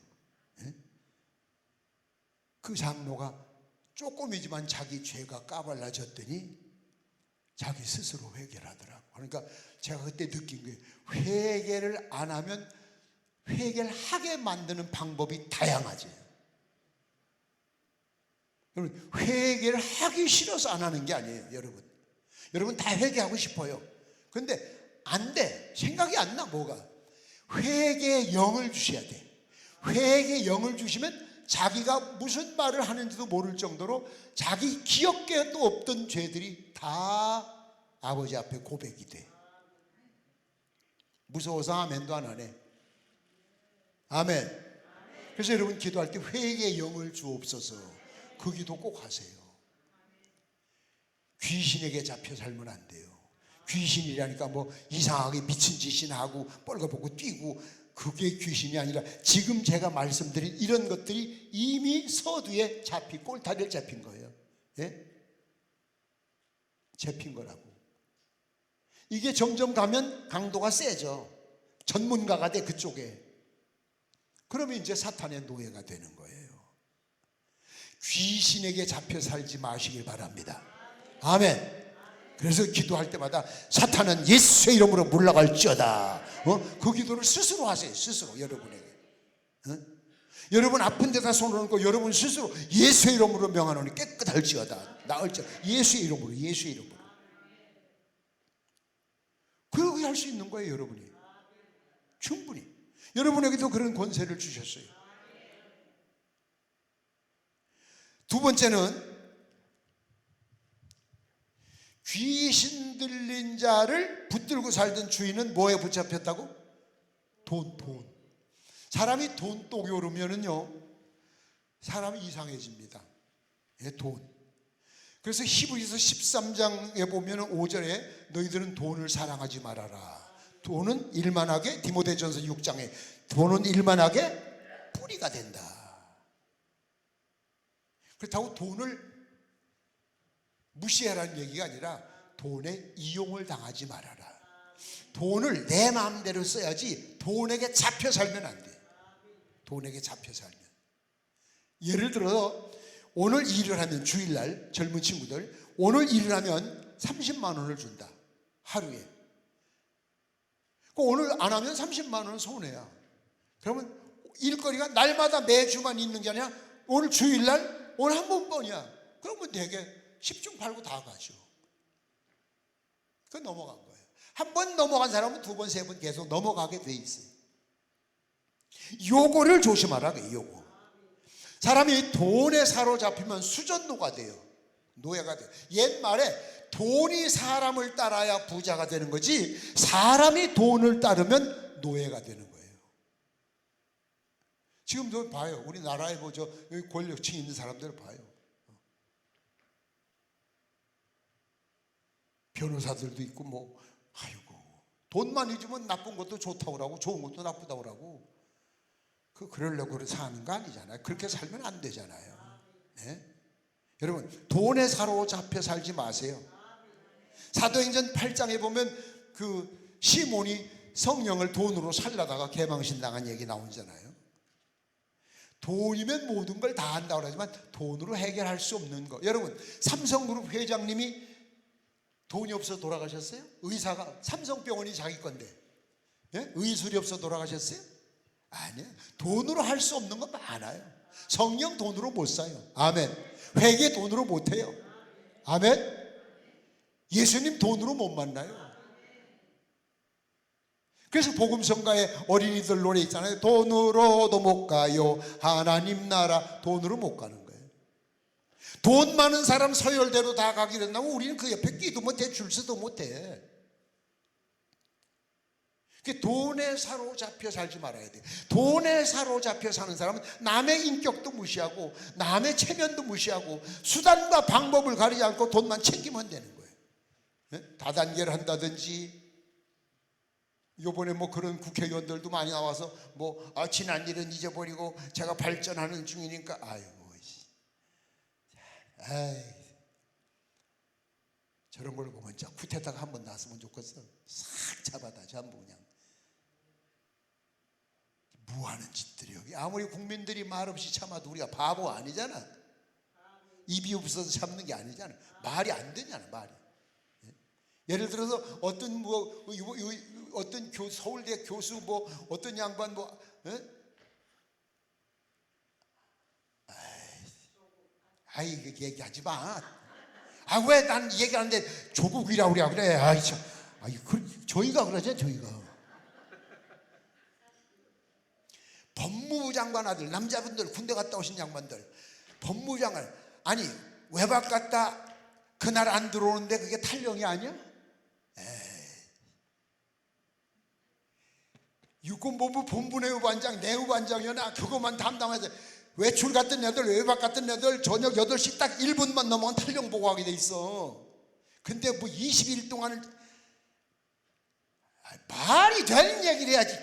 [SPEAKER 2] 그 장로가 조금이지만 자기 죄가 까발라졌더니 자기 스스로 회개를 하더라고. 그러니까 제가 그때 느낀 게, 회개를 안 하면 회개를 하게 만드는 방법이 다양하지. 여러분, 회개를 하기 싫어서 안 하는 게 아니에요. 여러분 다 회개하고 싶어요. 근데 안 돼. 생각이 안 나. 뭐가? 회개의 영을 주셔야 돼. 회개의 영을 주시면 자기가 무슨 말을 하는지도 모를 정도로 자기 기억에도 없던 죄들이 다 아버지 앞에 고백이 돼. 무서워서 아멘도 안 하네. 아멘. 그래서 여러분 기도할 때 회개의 영을 주옵소서, 그 기도 꼭 하세요. 귀신에게 잡혀 살면 안 돼요. 귀신이라니까 뭐 이상하게 미친 짓이나 하고 뻘거벗고 뛰고, 그게 귀신이 아니라 지금 제가 말씀드린 이런 것들이 이미 서두에 잡힌, 꼴타리를 잡힌 거예요. 예? 잡힌 거라고. 이게 점점 가면 강도가 세져. 전문가가 돼 그쪽에. 그러면 이제 사탄의 노예가 되는 거예요. 귀신에게 잡혀 살지 마시길 바랍니다. 아멘. 그래서 기도할 때마다 사탄은 예수의 이름으로 물러갈지어다. 그 기도를 스스로 하세요. 스스로 여러분에게. 여러분 아픈 데다 손을 얹고 여러분 스스로 예수의 이름으로 명하노니 깨끗할지어다. 나을지어다. 예수의 이름으로. 그렇게 할 수 있는 거예요. 여러분이 충분히. 여러분에게도 그런 권세를 주셨어요. 두 번째는, 귀신 들린 자를 붙들고 살던 주인은 뭐에 붙잡혔다고? 돈. 사람이 돈 똑이 오르면은요, 사람이 이상해집니다. 예, 돈. 그래서 히브리서 13장에 보면은 5절에 너희들은 돈을 사랑하지 말아라. 돈은 일만하게, 디모데전서 6장에 돈은 일만하게 뿌리가 된다. 그렇다고 돈을 무시하라는 얘기가 아니라 돈에 이용을 당하지 말아라. 돈을 내 마음대로 써야지 돈에게 잡혀 살면 안 돼. 돈에게 잡혀 살면. 예를 들어 오늘 일을 하면, 주일날 젊은 친구들 오늘 일을 하면 30만 원을 준다. 하루에. 오늘 안 하면 30만 원은 손해야. 그러면 일거리가 날마다 매주만 있는 게 아니라 오늘 주일날 오늘 한 번뿐이야. 그러면 되게 10중 8구 다 가죠. 그 넘어간 거예요. 한 번 넘어간 사람은 두 번, 세 번 계속 넘어가게 돼 있어요. 요거를 조심하라고. 요거. 사람이 돈에 사로잡히면 수전노가 돼요. 노예가 돼요. 옛말에 돈이 사람을 따라야 부자가 되는 거지, 사람이 돈을 따르면 노예가 되는 거예요. 지금도 봐요. 우리나라에 보죠. 여기 권력층 있는 사람들 봐요. 변호사들도 있고 뭐 아이고 돈 많이 주면 나쁜 것도 좋다고 그러고 좋은 것도 나쁘다고 그러고 그러려고 그렇게 사는 거 아니잖아요. 그렇게 살면 안 되잖아요. 네? 여러분 돈에 사로잡혀 살지 마세요. 사도행전 8장에 보면 그 시몬이 성령을 돈으로 살려다가 개망신 당한 얘기 나오잖아요. 돈이면 모든 걸 다 한다고 하지만 돈으로 해결할 수 없는 거. 여러분 삼성그룹 회장님이 돈이 없어 돌아가셨어요? 의사가 삼성병원이 자기 건데 예? 의술이 없어 돌아가셨어요? 아니에요. 돈으로 할 수 없는 거 많아요. 성령 돈으로 못 사요. 아멘. 회계 돈으로 못 해요. 아멘. 예수님 돈으로 못 만나요. 그래서 복음성가에 어린이들 노래 있잖아요. 돈으로도 못 가요. 하나님 나라. 돈으로 못 가는 거예요. 돈 많은 사람 서열대로 다 가기로 했나고 우리는 그 옆에 끼도 못해 줄 서도 못해. 돈에 사로잡혀 살지 말아야 돼. 돈에 사로잡혀 사는 사람은 남의 인격도 무시하고 남의 체면도 무시하고 수단과 방법을 가리지 않고 돈만 챙기면 되는 거예요. 네? 다단계를 한다든지 요번에 뭐 그런 국회의원들도 많이 나와서 뭐 지난 일은 잊어버리고 제가 발전하는 중이니까 아이고 저런 걸 보면 진짜 쿠데타가 한번 났으면 좋겠어. 싹 잡아다 전부 그냥 뭐하는 짓들이 여기. 아무리 국민들이 말없이 참아도 우리가 바보 아니잖아. 입이 없어서 참는 게 아니잖아. 말이 안 되잖아 말이. 예를 들어서 어떤 어떤 서울대 교수 뭐 어떤 양반 뭐 얘기하지 마. 왜 난 얘기하는데 조국이라고 그래. 저희가 그러죠. 저희가 법무부 장관 아들 남자분들 군대 갔다 오신 양반들 법무부 장관 아니 외박 갔다 그날 안 들어오는데 그게 탈령이 아니야? 육군본부 본부내후반장 내후반장이나 그것만 담당해서 외출 갔던 애들 외박 갔던 애들 저녁 8시 딱 1분만 넘어가면 탈령 보고하게 돼 있어. 근데 뭐 20일 동안 말이 되는 얘기를 해야지.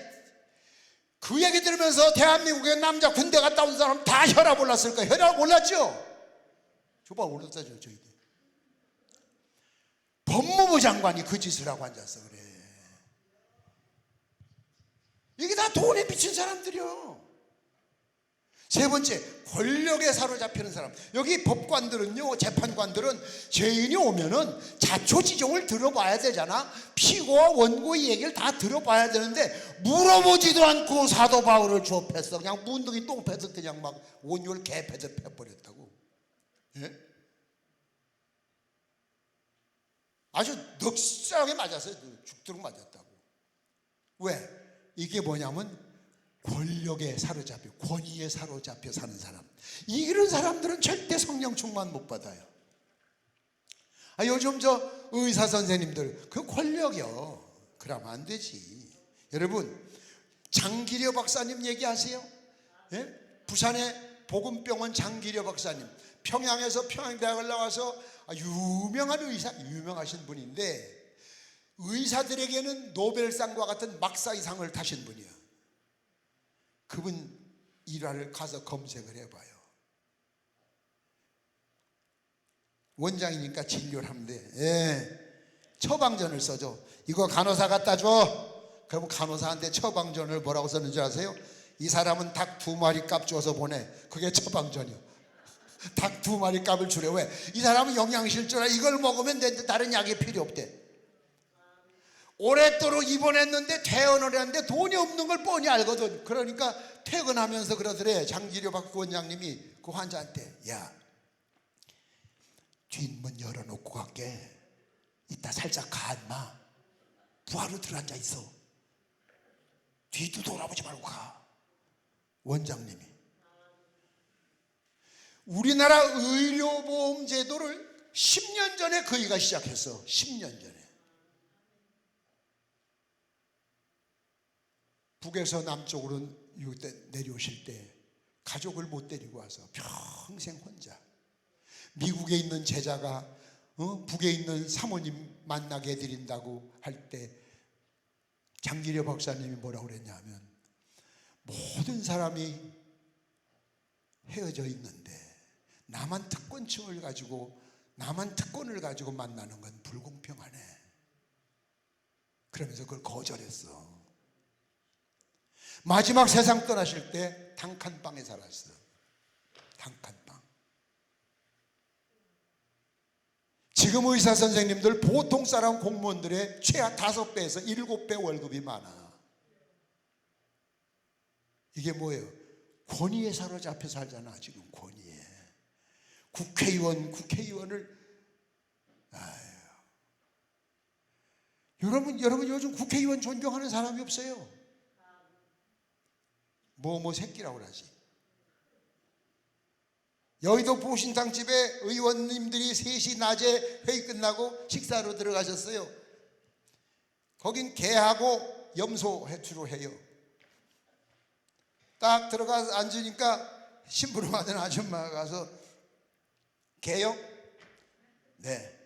[SPEAKER 2] 그 얘기 들으면서 대한민국의 남자 군대 갔다 온 사람 다 혈압 올랐을 거야. 혈압 올랐죠? 줘봐 올랐다죠 저희들. 법무부 장관이 그 짓을 하고 앉아서 그래. 이게 다 돈에 미친 사람들이요. 세 번째, 권력에 사로잡히는 사람. 여기 법관들은요, 재판관들은 죄인이 오면은 자초지종을 들어봐야 되잖아. 피고와 원고의 얘기를 다 들어봐야 되는데 물어보지도 않고 사도 바울을 주업했어. 그냥 문둥이 똥 패듯 그냥 막 온열 개 패듯 패버렸다고. 예? 아주 넉살하게 맞았어요. 죽도록 맞았다고. 왜? 이게 뭐냐면 권력에 사로잡혀 권위에 사로잡혀 사는 사람. 이런 사람들은 절대 성령 충만 못 받아요. 요즘 저 의사 선생님들 그 권력이요. 그러면 안 되지. 여러분 장기려 박사님 얘기하세요. 예? 부산의 복음병원 장기려 박사님 평양에서 평양대학을 나와서 유명한 의사 유명하신 분인데 의사들에게는 노벨상과 같은 막사이상을 타신 분이에요. 그분 일화를 가서 검색을 해봐요. 원장이니까 진료를 하면 돼. 처방전을 써줘. 이거 간호사 갖다 줘. 그럼 간호사한테 처방전을 뭐라고 썼는지 아세요? 이 사람은 닭 2마리 값 줘서 보내. 그게 처방전이요. 닭 2마리 값을 주래. 왜? 이 사람은 영양실조라 이걸 먹으면 되는데 다른 약이 필요 없대. 오랫도록 입원했는데 퇴원을 했는데 돈이 없는 걸 뻔히 알거든. 그러니까 퇴근하면서 그러더래. 장기려 박 원장님이 그 환자한테 야 뒷문 열어놓고 갈게. 이따 살짝 가 인마. 부하로 들어앉아 있어. 뒤도 돌아보지 말고 가. 원장님이 우리나라 의료보험 제도를 10년 전에 그이가 시작했어. 10년 전에. 북에서 남쪽으로 내려오실 때 가족을 못 데리고 와서 평생 혼자. 미국에 있는 제자가 북에 있는 사모님 만나게 해드린다고 할 때 장기려 박사님이 뭐라고 그랬냐면, 모든 사람이 헤어져 있는데 나만 특권을 가지고 만나는 건 불공평하네. 그러면서 그걸 거절했어. 마지막 세상 떠나실 때 단칸방에 살았어. 단칸방. 지금 의사 선생님들 보통 사람 공무원들의 최하 5배에서 7배 월급이 많아. 이게 뭐예요? 권위에 사로잡혀 살잖아. 지금 권위에. 국회의원을 여러분 요즘 국회의원 존경하는 사람이 없어요. 뭐 새끼라고 그러지. 여의도 보신탕집에 의원님들이 3시 낮에 회의 끝나고 식사로 들어가셨어요. 거긴 개하고 염소 해투로 해요. 딱 들어가서 앉으니까 심부름하던 아줌마가 가서, 개요? 네.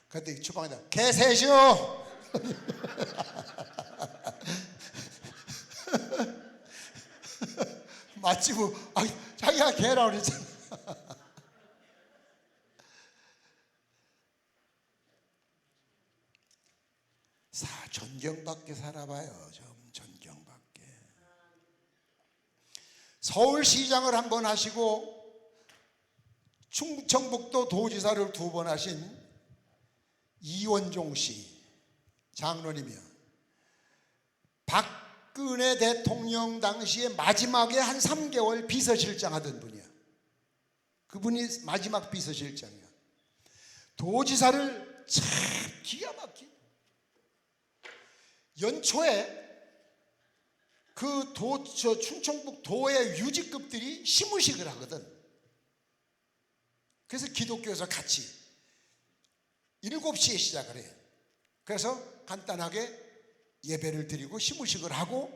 [SPEAKER 2] 그때 주방에다 개 셋이요. 마치고 자기가 개라고 그랬잖아. 존경받게 살아봐요. 좀 존경받게. 서울시장을 한 번 하시고 충청북도 도지사를 2번 하신 이원종 씨 장로님이요. 박근혜 대통령 당시에 마지막에 한 3개월 비서실장 하던 분이야. 그분이 마지막 비서실장이야. 도지사를 참 기가 막힌. 연초에 그 충청북 도의 유직급들이 시무식을 하거든. 그래서 기독교에서 같이 7시에 시작을 해. 그래서 간단하게 예배를 드리고 시무식을 하고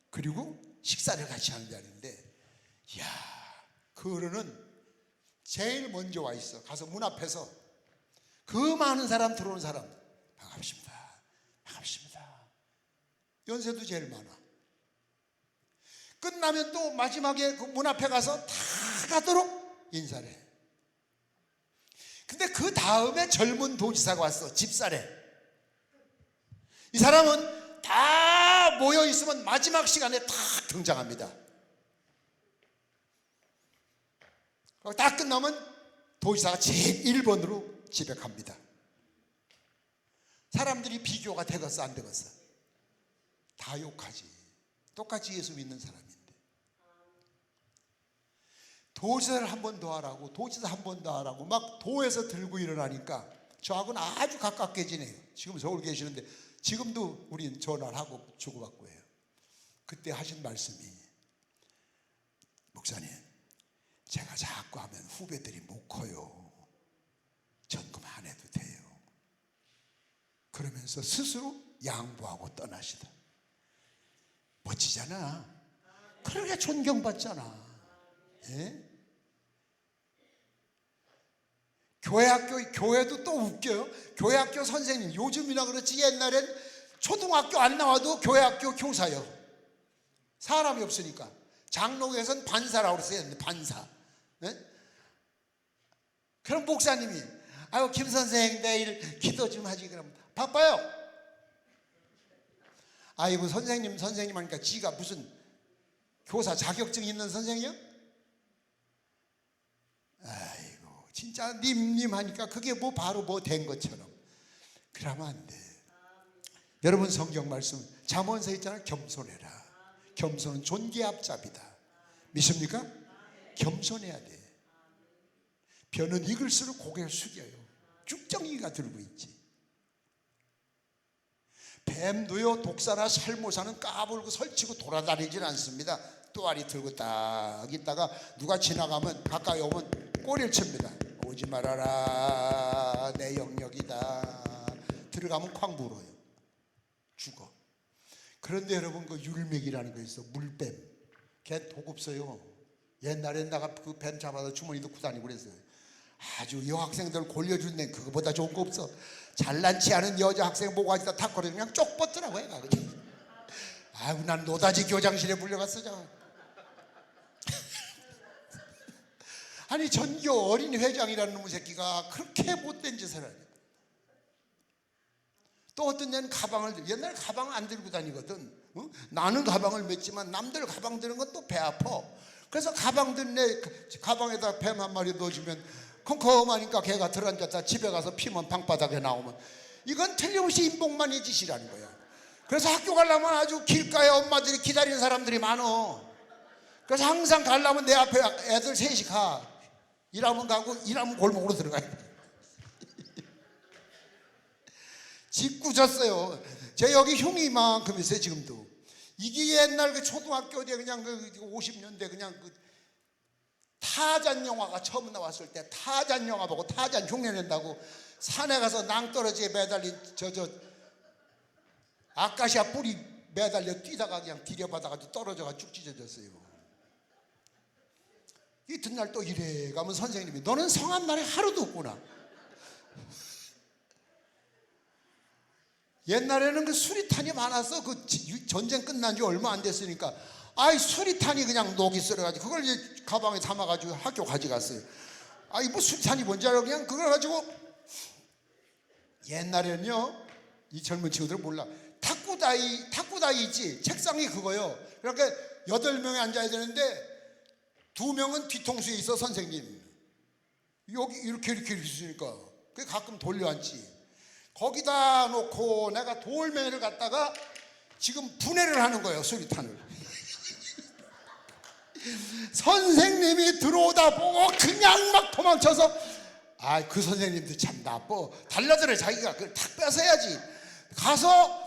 [SPEAKER 2] 그리고 식사를 같이 하는 자리인데, 이야, 그 어른은 제일 먼저 와 있어. 가서 문 앞에서 그 많은 사람 들어오는 사람 반갑습니다. 연세도 제일 많아. 끝나면 또 마지막에 그 문 앞에 가서 다 가도록 인사를 해. 근데 그 다음에 젊은 도지사가 왔어. 집사래. 이 사람은 다 모여 있으면 마지막 시간에 탁 등장합니다. 딱 끝나면 도지사가 제일 1번으로 집에 갑니다. 사람들이 비교가 되겠어 안 되겠어? 다 욕하지. 똑같이 예수 믿는 사람인데. 도지사를 한 번 더 하라고, 도지사 한 번 더 하라고 막 도에서 들고 일어나니까 저하고는 아주 가깝게 지내요. 지금 서울 계시는데 지금도 우린 전화를 하고 주고받고 해요. 그때 하신 말씀이, 목사님, 제가 자꾸 하면 후배들이 못 커요. 전 그만 해도 돼요. 그러면서 스스로 양보하고 떠나시다. 멋지잖아. 그러게 존경받잖아. 예? 교회도 또 웃겨요. 교회학교 선생님, 요즘이나 그렇지 옛날엔 초등학교 안 나와도 교회학교 교사요. 사람이 없으니까. 장로교에서는 반사라고 그랬어요. 반사. 예? 그럼 목사님이, 아유 김 선생 내일 기도 좀 하지. 그럼 바빠요. 아이고 선생님 하니까 지가 무슨 교사 자격증 있는 선생이요? 아이고 진짜 님 하니까 그게 뭐 바로 뭐 된 것처럼. 그러면 안 돼. 여러분 성경 말씀 잠언서에 있잖아요. 겸손해라. 겸손은 존귀의 앞잡이다. 믿습니까? 겸손해야 돼. 벼는 익을수록 고개를 숙여요. 쭉정이가 들고 있지. 뱀도요 독사나 살모사는 까불고 설치고 돌아다니질 않습니다. 또아리 들고 딱 있다가 누가 지나가면 가까이 오면 꼬리를 칩니다. 오지 말아라 내 영역이다. 들어가면 쾅 불어요. 죽어. 그런데 여러분 그 율맥이라는 거 있어. 물뱀. 걔 독 없어요. 옛날엔 내가 그 뱀 잡아서 주머니 넣고 다니고 그랬어요. 아주 여학생들 골려준데 그거보다 좋은 거 없어. 잘난 치 않은 여자 학생 모가지다 탁 걸어 그냥 쪽 뻗더라고 얘가. 아유 난 노다지 교장실에 불려갔어. 아니 전교 어린이 회장이라는 놈의 새끼가 그렇게 못된 짓을 하냐. 또 어떤 데는 가방을, 옛날에 가방 안 들고 다니거든. 어? 나는 가방을 맸지만 남들 가방 드는 건 또 배 아파. 그래서 가방 든 내 가방에다 뱀 한 마리 넣어주면 컴컴하니까 걔가 들어앉았다 집에 가서 피면 방바닥에 나오면 이건 틀림없이 인복만의 짓이라는 거야. 그래서 학교 가려면 아주 길가에 엄마들이 기다리는 사람들이 많어. 그래서 항상 가려면 내 앞에 애들 셋이 가. 일하면 가고 일하면 골목으로 들어가요. 짓궂었어요. 제 여기 형이 이만큼 있어요 지금도. 이게 옛날 그 초등학교 때 그냥 그 50년대 그냥 그 타잔 영화가 처음 나왔을 때 타잔 영화 보고 타잔 흉내 낸다고 산에 가서 낭떠러지에 매달린 저 아카시아 뿌리 매달려 뛰다가 그냥 디려받아가지고 떨어져가 쭉 찢어졌어요. 이튿날 또 이래 가면 선생님이 너는 성한 날에 하루도 없구나. 옛날에는 그 수리탄이 많아서 그 전쟁 끝난 지 얼마 안 됐으니까 아이 수리탄이 그냥 녹이 썰어가지고 그걸 이제 가방에 담아가지고 학교 가져갔어요. 아이 뭐 수리탄이 뭔지 알아? 그냥 그걸 가지고 옛날에는요 이 젊은 친구들은 몰라. 탁구다이 있지 책상이 그거요. 그러니까 8명이 앉아야 되는데 2명은 뒤통수에 있어 선생님. 여기 이렇게 있으니까 그 가끔 돌려앉지. 거기다 놓고 내가 돌멩이를 갖다가 지금 분해를 하는 거예요 수리탄을. 선생님이 들어오다 보고 그냥 막 도망쳐서 아 그 선생님도 참 나빠. 달라들어 자기가 그걸 탁 뺏어야지. 가서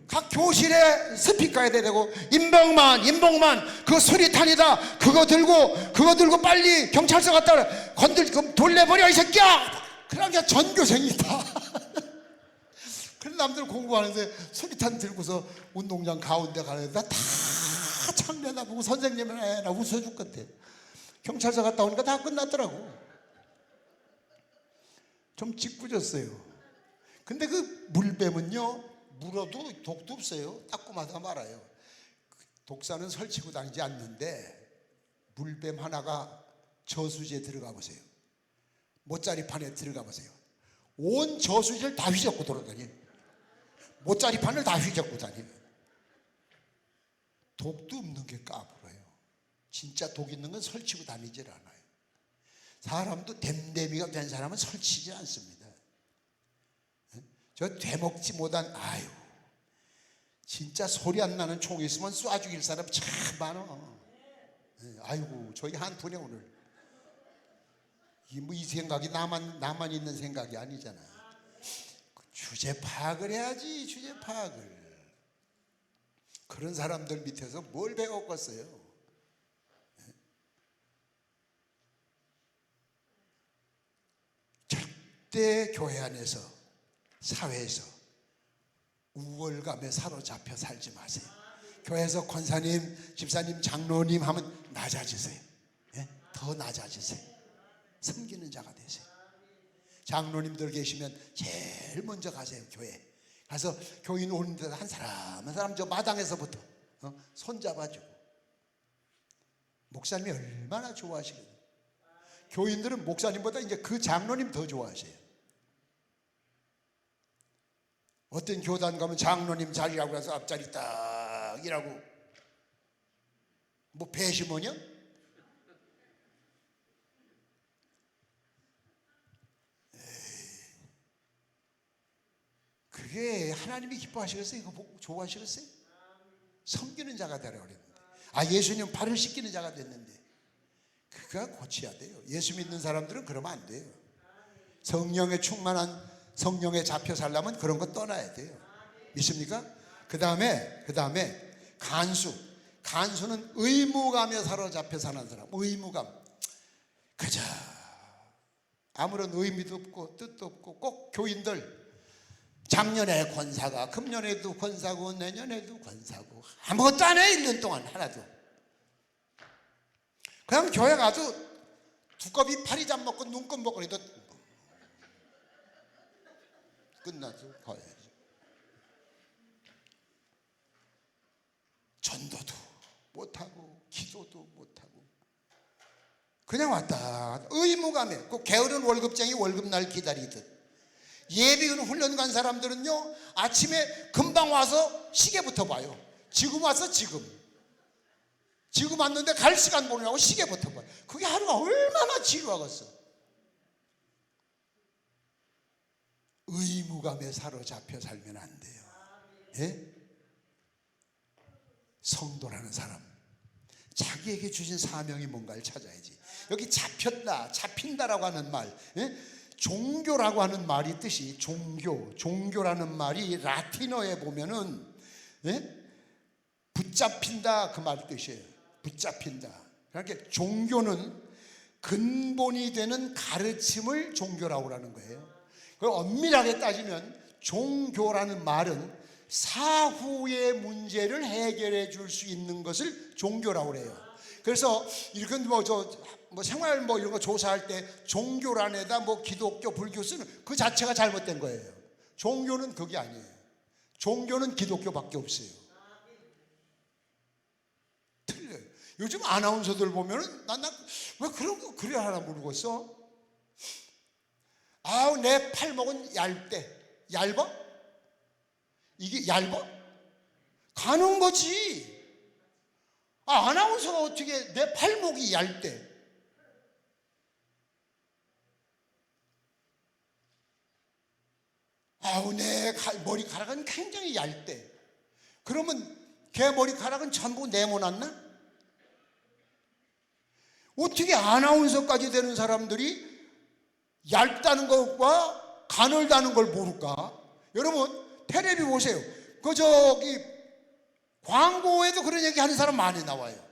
[SPEAKER 2] 각 교실에 스피커에 대고 임봉만 그 수리탄이다. 그거 들고 빨리 경찰서 갔다 돌려버려 이 새끼야. 그러니까 전교생이다. 그런 남들 공부하는데 수리탄 들고서 운동장 가운데 가는데 다 창내다 보고 선생님은 나 웃어줄 것 같아. 경찰서 갔다 오니까 다 끝났더라고. 좀 짓궂었어요. 근데 그 물뱀은요 물어도 독도 없어요. 따끔하다 말아요. 독사는 설치고 다니지 않는데 물뱀 하나가 저수지에 들어가 보세요. 모짜리판에 들어가 보세요. 온 저수지를 다 휘젓고 돌아다녀요. 모짜리판을 다 휘젓고 다녀요. 독도 없는 게 까불어요. 진짜 독 있는 건 설치고 다니질 않아요. 사람도 댐댐이가 된 사람은 설치지 않습니다. 저 되먹지 못한 아유 진짜 소리 안 나는 총이 있으면 쏴 죽일 사람 참 많아. 아이고 저기 한 푼에 오늘 이 생각이 나만 있는 생각이 아니잖아. 주제 파악을 해야지. 주제 파악을. 그런 사람들 밑에서 뭘 배웠겠어요. 절대 교회 안에서 사회에서 우월감에 사로잡혀 살지 마세요. 교회에서 권사님, 집사님, 장로님 하면 낮아지세요. 더 낮아지세요. 섬기는 자가 되세요. 장로님들 계시면 제일 먼저 가세요. 교회 가서 교인 오는 데서 한 사람 저 마당에서부터 손잡아주고. 목사님이 얼마나 좋아하시거든요. 교인들은 목사님보다 이제 그 장로님 더 좋아하세요. 어떤 교단 가면 장로님 자리라고 해서 앞자리 딱 일하고 뭐 배심원이야? 그게 하나님이 기뻐하시겠어요? 이거 보고 좋아하시겠어요? 섬기는 자가 되라 그랬는데 예수님 발을 씻기는 자가 됐는데 그거 고쳐야 돼요. 예수 믿는 사람들은 그러면 안 돼요. 성령에 충만한 성령에 잡혀 살려면 그런 거 떠나야 돼요. 믿습니까? 그 다음에 간수는 의무감에 사로잡혀 사는 사람. 의무감. 그저 아무런 의미도 없고 뜻도 없고 꼭 교인들 작년에 권사가 금년에도 권사고 내년에도 권사고 아무것도 안 해. 1년 동안 하나도. 그냥 교회 가도 두꺼비 파리잠 먹고 눈금 먹고 해도 끝나서 가야지. 전도도 못하고 기도도 못하고 그냥 왔다. 의무감에 그 게으른 월급쟁이 월급날 기다리듯. 예비군 훈련 간 사람들은요, 아침에 금방 와서 시계부터 봐요. 지금 와서 지금 왔는데 갈 시간 보느라고 시계부터 봐요. 그게 하루가 얼마나 지루하겠어. 의무감에 사로잡혀 살면 안 돼요. 예? 성도라는 사람, 자기에게 주신 사명이 뭔가를 찾아야지. 여기 잡혔다, 잡힌다라고 하는 말, 예? 종교라고 하는 말이 뜻이 종교라는 말이 라틴어에 보면은, 예? 붙잡힌다 그 말 뜻이에요. 붙잡힌다. 그러니까 종교는 근본이 되는 가르침을 종교라고 하는 거예요. 그 엄밀하게 따지면 종교라는 말은 사후의 문제를 해결해 줄 수 있는 것을 종교라고 해요. 그래서 이렇게 뭐 생활 뭐 이런 거 조사할 때 종교란에다 뭐 기독교, 불교 쓰는 그 자체가 잘못된 거예요. 종교는 그게 아니에요. 종교는 기독교밖에 없어요. 틀려요. 요즘 아나운서들 보면은 난 왜 그런 거 그래 하나 모르겠어. 아우 내 팔목은 얇아? 이게 얇아? 가는 거지. 아나운서가 어떻게 내 팔목이 얇대? 아우 내 머리카락은 굉장히 얇대. 그러면 걔 머리카락은 전부 네모났나? 어떻게 아나운서까지 되는 사람들이 얇다는 것과 가늘다는 걸 모를까? 여러분 텔레비 보세요. 그 저기 광고에도 그런 얘기 하는 사람 많이 나와요.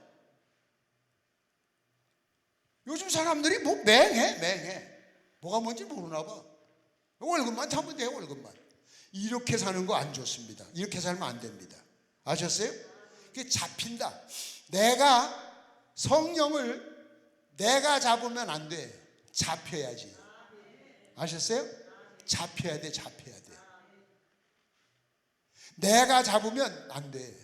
[SPEAKER 2] 요즘 사람들이 뭐 맹해. 뭐가 뭔지 모르나 봐. 월급만 타면 돼요. 월급만. 이렇게 사는 거 안 좋습니다. 이렇게 살면 안 됩니다. 아셨어요? 그게 잡힌다. 내가 성령을 내가 잡으면 안 돼. 잡혀야지. 아셨어요? 잡혀야 돼. 내가 잡으면 안 돼.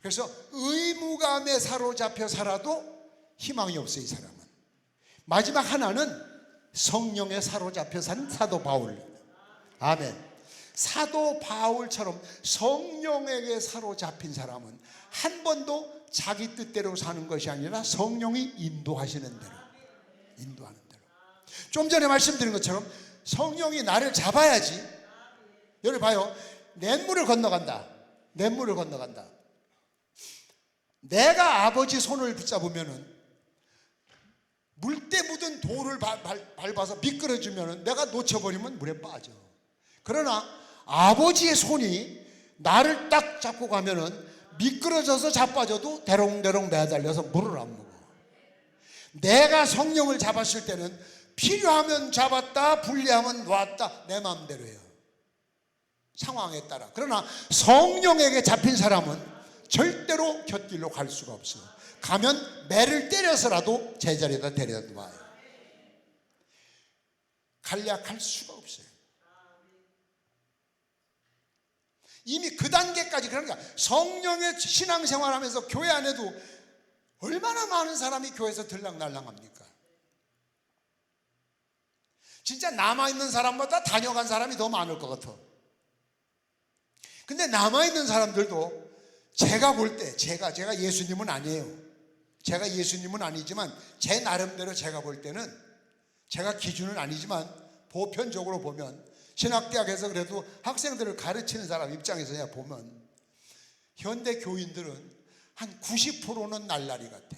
[SPEAKER 2] 그래서 의무감에 사로잡혀 살아도 희망이 없어요. 이 사람은. 마지막 하나는 성령에 사로잡혀 산 사도 바울. 아멘. 사도 바울처럼 성령에게 사로잡힌 사람은 한 번도 자기 뜻대로 사는 것이 아니라 성령이 인도하시는 대로, 인도하는 대로. 좀 전에 말씀드린 것처럼 성령이 나를 잡아야지. 여기 봐요. 냇물을 건너간다. 내가 아버지 손을 붙잡으면은 물때 묻은 돌을 밟아서 미끄러지면은 내가 놓쳐버리면 물에 빠져. 그러나 아버지의 손이 나를 딱 잡고 가면은 미끄러져서 자빠져도 대롱대롱 매달려서 물을 안 먹어. 내가 성령을 잡았을 때는 필요하면 잡았다, 불리하면 놨다, 내 마음대로 해요. 상황에 따라. 그러나 성령에게 잡힌 사람은 절대로 곁길로 갈 수가 없어요. 가면 매를 때려서라도 제자리에다 데려다 놔요. 간략할 수가 없어요. 이미 그 단계까지. 그러니까 성령의 신앙생활하면서 교회 안에도 얼마나 많은 사람이 교회에서 들락날락합니까? 진짜 남아있는 사람보다 다녀간 사람이 더 많을 것 같아. 근데 남아있는 사람들도 제가 볼 때, 제가 예수님은 아니에요. 제가 예수님은 아니지만 제 나름대로 제가 볼 때는, 제가 기준은 아니지만 보편적으로 보면, 신학대학에서 그래도 학생들을 가르치는 사람 입장에서 보면 현대 교인들은 한 90%는 날라리 같아.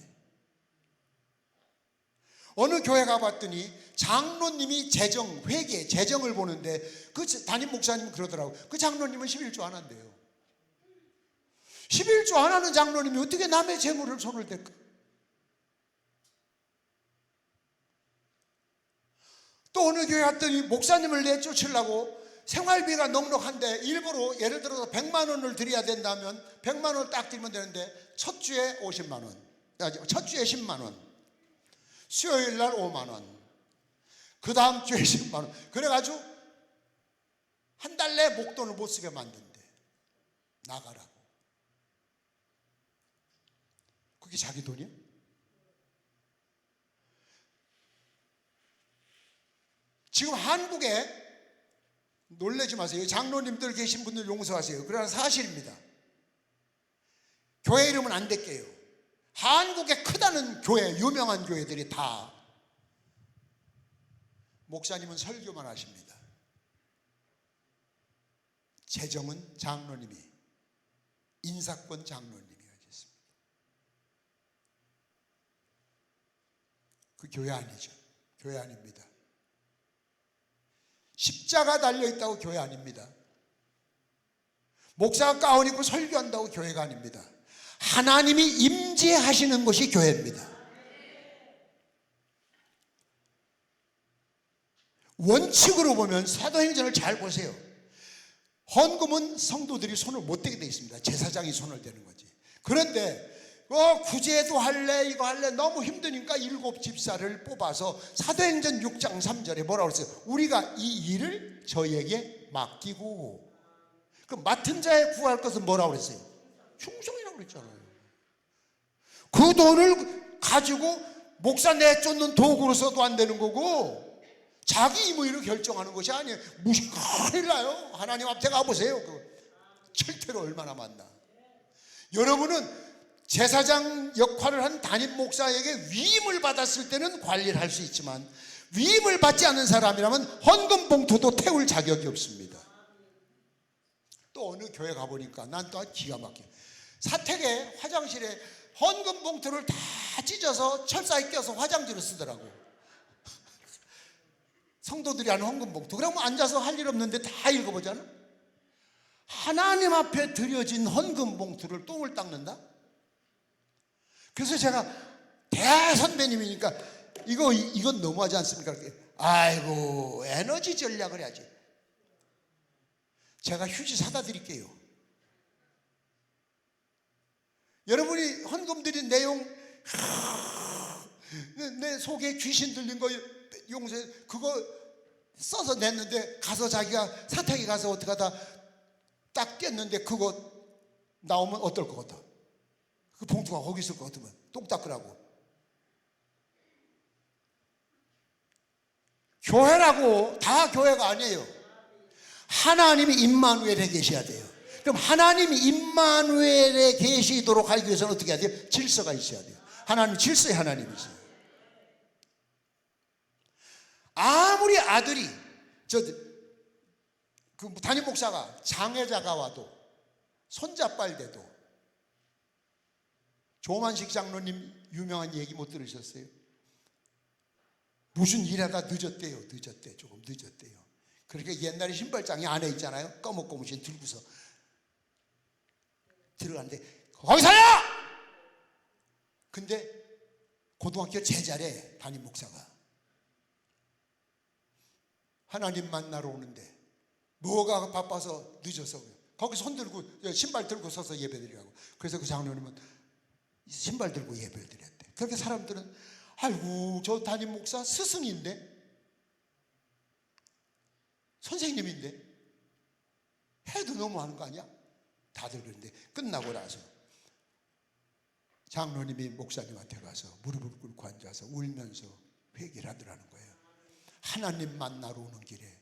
[SPEAKER 2] 어느 교회 가봤더니 장로님이 재정을 보는데 그 담임 목사님은 그러더라고. 그 장로님은 11조 안 한대요. 11조 안 하는 장로님이 어떻게 남의 재물을 손을 댈까? 또 어느 교회 갔더니 목사님을 내쫓으려고 생활비가 넉넉한데 일부러 예를 들어서 100만 원을 드려야 된다면 100만 원을 딱 드리면 되는데 첫 주에 50만 원, 첫 주에 10만 원, 수요일 날 5만 원, 그 다음 주에 10만 원. 그래가지고 한 달 내 목돈을 못 쓰게 만든대. 나가라고. 그게 자기 돈이야? 지금 한국에, 놀라지 마세요. 장로님들 계신 분들 용서하세요. 그러나 사실입니다. 교회 이름은 안 될게요. 한국에 크다는 교회, 유명한 교회들이 다 목사님은 설교만 하십니다. 재정은 장로님이, 인사권 장로님이 하셨습니다. 그 교회 아니죠. 교회 아닙니다. 십자가 달려있다고 교회 아닙니다. 목사가 가운 입고 설교한다고 교회가 아닙니다. 하나님이 임재하시는 곳이 교회입니다. 원칙으로 보면 사도행전을 잘 보세요. 헌금은 성도들이 손을 못 대게 돼 있습니다. 제사장이 손을 대는 거지. 그런데 구제도 할래, 이거 할래, 너무 힘드니까 7 집사를 뽑아서 사도행전 6장 3절에 뭐라고 그랬어요? 우리가 이 일을 저희에게 맡기고, 그 맡은 자에 구할 것은 뭐라고 그랬어요? 충성이라고 그랬잖아요. 그 돈을 가지고 목사 내쫓는 도구로 써도 안 되는 거고, 자기 임의로 결정하는 것이 아니에요. 무시 큰일 나요. 하나님 앞에 가보세요. 그 철퇴로 얼마나 많나. 여러분은 제사장 역할을 한 담임 목사에게 위임을 받았을 때는 관리를 할 수 있지만, 위임을 받지 않는 사람이라면 헌금 봉투도 태울 자격이 없습니다. 또 어느 교회 가보니까 난 또 기가 막혀. 사택에 화장실에 헌금 봉투를 다 찢어서 철사에 껴서 화장지로 쓰더라고. 성도들이 하는 헌금 봉투. 그러면 앉아서 할 일 없는데 다 읽어보잖아. 하나님 앞에 드려진 헌금 봉투를 똥을 닦는다? 그래서 제가 대선배님이니까 이건 너무하지 않습니까? 아이고, 에너지 전략을 해야지. 제가 휴지 사다 드릴게요. 여러분이 헌금 드린 내용, 내 속에 귀신 들린 거 용서해, 그거 써서 냈는데 가서 자기가 사택에 가서 어떻게 하다 딱 뗐는데 그거 나오면 어떨 것 같아? 그 봉투가 거기 있을 것 같으면 똥 닦으라고. 교회라고 다 교회가 아니에요. 하나님이 임마누엘에 계셔야 돼요. 그럼 하나님이 임마누엘에 계시도록 하기 위해서는 어떻게 해야 돼요? 질서가 있어야 돼요. 하나님 질서의 하나님이세요. 아무리 아들이 그 담임 목사가 장애자가 와도 손자빨 돼도, 조만식 장로님 유명한 얘기 못 들으셨어요? 무슨 일하다 늦었대요. 조금 늦었대요. 그러니까 옛날에 신발장이 안에 있잖아요. 꺼뭇꺼뭇이 들고서 들어갔는데 거기서야! 근데 고등학교 제자래 담임 목사가. 하나님 만나러 오는데 뭐가 바빠서 늦어서 거기 손 들고 신발 들고 서서 예배드리라고. 그래서 그 장로님은 신발 들고 예배를 드렸대. 그렇게 사람들은 아이고, 저 담임 목사 스승인데, 선생님인데 해도 너무하는 거 아니야? 다들 그런데 끝나고 나서 장로님이 목사님한테 가서 무릎을 꿇고 앉아서 울면서 회개를 하더라는 거예요. 하나님 만나러 오는 길에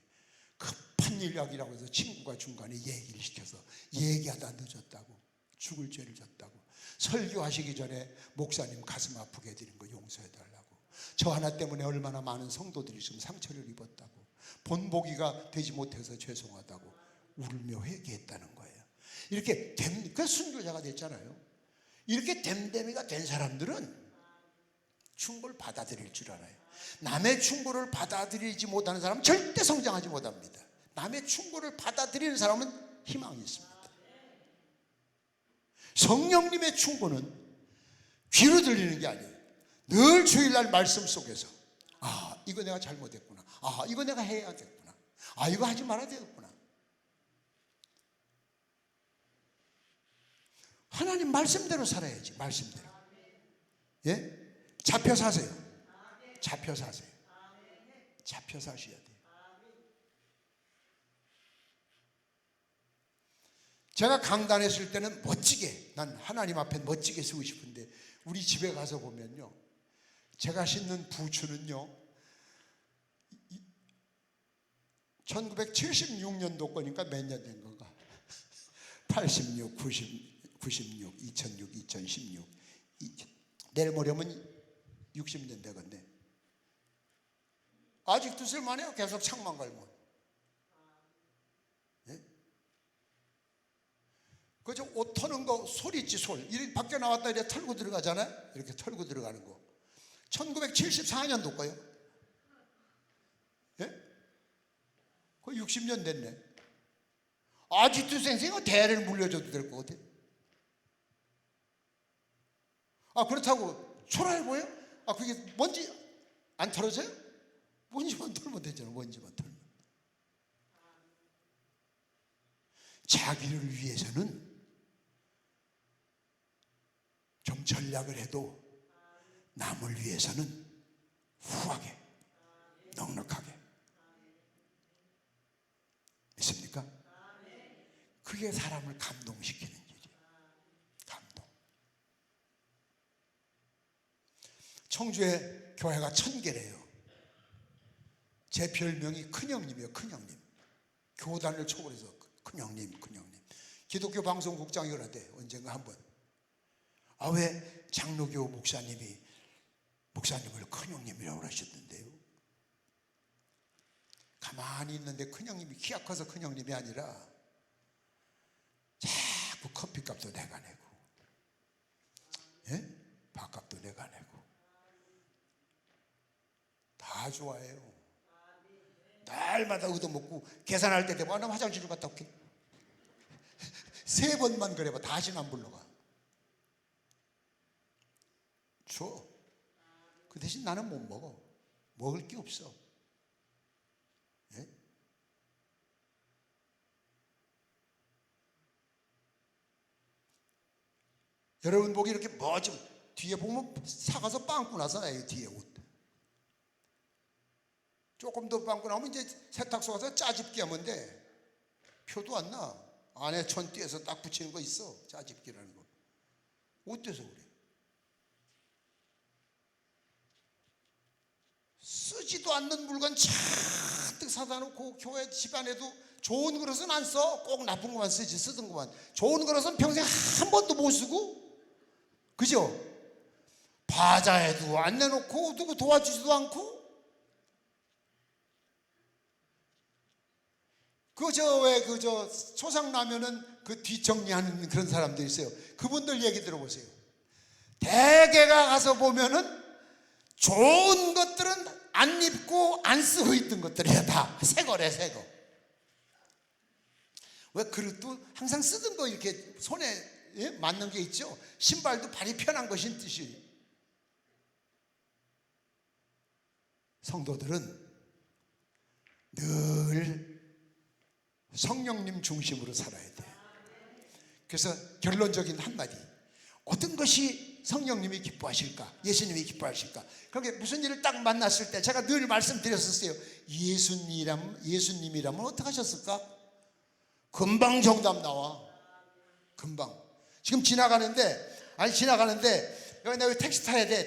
[SPEAKER 2] 급한 일약이라고 해서 친구가 중간에 얘기를 시켜서 얘기하다 늦었다고, 죽을 죄를 졌다고, 설교하시기 전에 목사님 가슴 아프게 해드린 거 용서해달라고, 저 하나 때문에 얼마나 많은 성도들이 지금 상처를 입었다고, 본보기가 되지 못해서 죄송하다고 울며 회개했다는 거예요. 이렇게 그래서 순교자가 됐잖아요. 이렇게 됨됨이가 된 사람들은 충고를 받아들일 줄 알아요. 남의 충고를 받아들이지 못하는 사람은 절대 성장하지 못합니다. 남의 충고를 받아들이는 사람은 희망이 있습니다. 성령님의 충고는 귀로 들리는 게 아니에요. 늘 주일날 말씀 속에서 이거 내가 잘못했구나, 이거 내가 해야 됐구나, 이거 하지 말아야 되겠구나. 하나님 말씀대로 살아야지. 말씀대로. 예? 잡혀 사세요. 잡혀 사세요. 잡혀 사셔야 돼요. 제가 강단했을 때는 멋지게, 난 하나님 앞에 멋지게 쓰고 싶은데 우리 집에 가서 보면요, 제가 신는 부츠는요 1976년도 거니까 몇 년 된 건가? 86, 90, 96, 2006, 2016 내일 모레면 60년 되겠네. 아직도 쓸만해요. 계속 창만 걸면. 네? 그저 옷 터는 거 솔 있지, 솔. 이렇게 밖에 나왔다 이렇게 털고 들어가잖아요. 이렇게 털고 들어가는 거. 1974년도 거요. 예? 거의 60년 됐네. 아직도 생생은 대를 물려줘도 될 것 같아. 아, 그렇다고 초라해 보여? 아, 그게 먼지 안 털어져요? 먼지만 털면 되잖아. 먼지만 털면. 자기를 위해서는 좀 전략을 해도 남을 위해서는 후하게, 넉넉하게. 믿습니까? 그게 사람을 감동시키는 일이에요. 감동. 청주에 교회가 1000개래요. 제 별명이 큰형님이에요. 큰형님. 교단을 초월해서 큰형님, 큰형님. 기독교 방송국장이 그러대. 언젠가 한번. 아, 왜 장로교 목사님이 목사님을 큰형님이라고 하셨는데요? 가만히 있는데 큰형님이 키가 커서 큰형님이 아니라 자꾸 커피값도 내가 내고, 예? 밥값도 내가 내고 다 좋아해요. 날마다 얻어먹고 계산할 때 되면 나 화장실 좀 갔다 올게. 3번만 그래봐. 다시는 안 불러가. 줘. 그 대신 나는 못 먹어. 먹을 게 없어. 예? 여러분 보기 이렇게 뭐 좀 뒤에 보면 사가서 빵꾸 나잖아요. 뒤에 옷. 조금 더 빵꾸 나오면 이제 세탁소 가서 짜집기 하면 돼. 표도 안 나. 안에 천 띄어서 딱 붙이는 거 있어. 짜집기라는 거. 어때서 그래? 쓰지도 않는 물건 잔뜩 사다 놓고 교회 집안에도 좋은 그릇은 안 써. 꼭 나쁜 것만 쓰지. 쓰던 것만. 좋은 그릇은 평생 한 번도 못 쓰고. 그죠? 바자에도 안 내놓고 누구 도와주지도 않고. 초상 나면은 그 뒷정리하는 그런 사람들 있어요. 그분들 얘기 들어보세요. 대개가 가서 보면은 좋은 것들은 안 입고 안 쓰고 있던 것들이야. 다 새 거래, 새 거. 왜 그릇도 항상 쓰던 거 이렇게 손에, 예? 맞는 게 있죠. 신발도 발이 편한 것인 뜻이. 성도들은 늘 성령님 중심으로 살아야 돼. 그래서 결론적인 한마디. 어떤 것이 성령님이 기뻐하실까? 예수님이 기뻐하실까? 그게 무슨 일을 딱 만났을 때 제가 늘 말씀드렸었어요. 예수님이라면 어떻게 하셨을까? 금방 정답 나와. 금방. 지금 지나가는데 여기 내가 택시 타야 돼.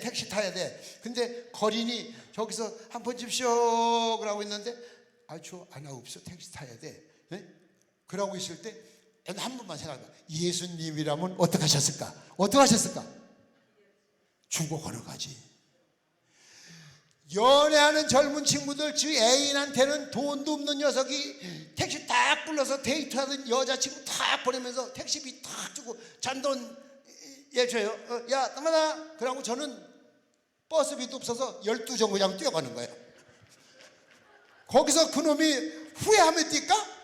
[SPEAKER 2] 근데 거린이 저기서 한 번 줍쇼 그러고 있는데 저 안 없어. 택시 타야 돼. 네? 그러고 있을 때 한 번만 생각해봐. 예수님이라면 어떻게 하셨을까? 주고 걸어가지. 연애하는 젊은 친구들, 지 애인한테는 돈도 없는 녀석이 택시 딱 불러서 데이트하던 여자친구 딱 보내면서 택시비 딱 주고 잔돈 줘요. 야, 따마나. 그러고 저는 버스비도 없어서 12정거장 뛰어가는 거예요. 거기서 그놈이 후회하면 뛸까?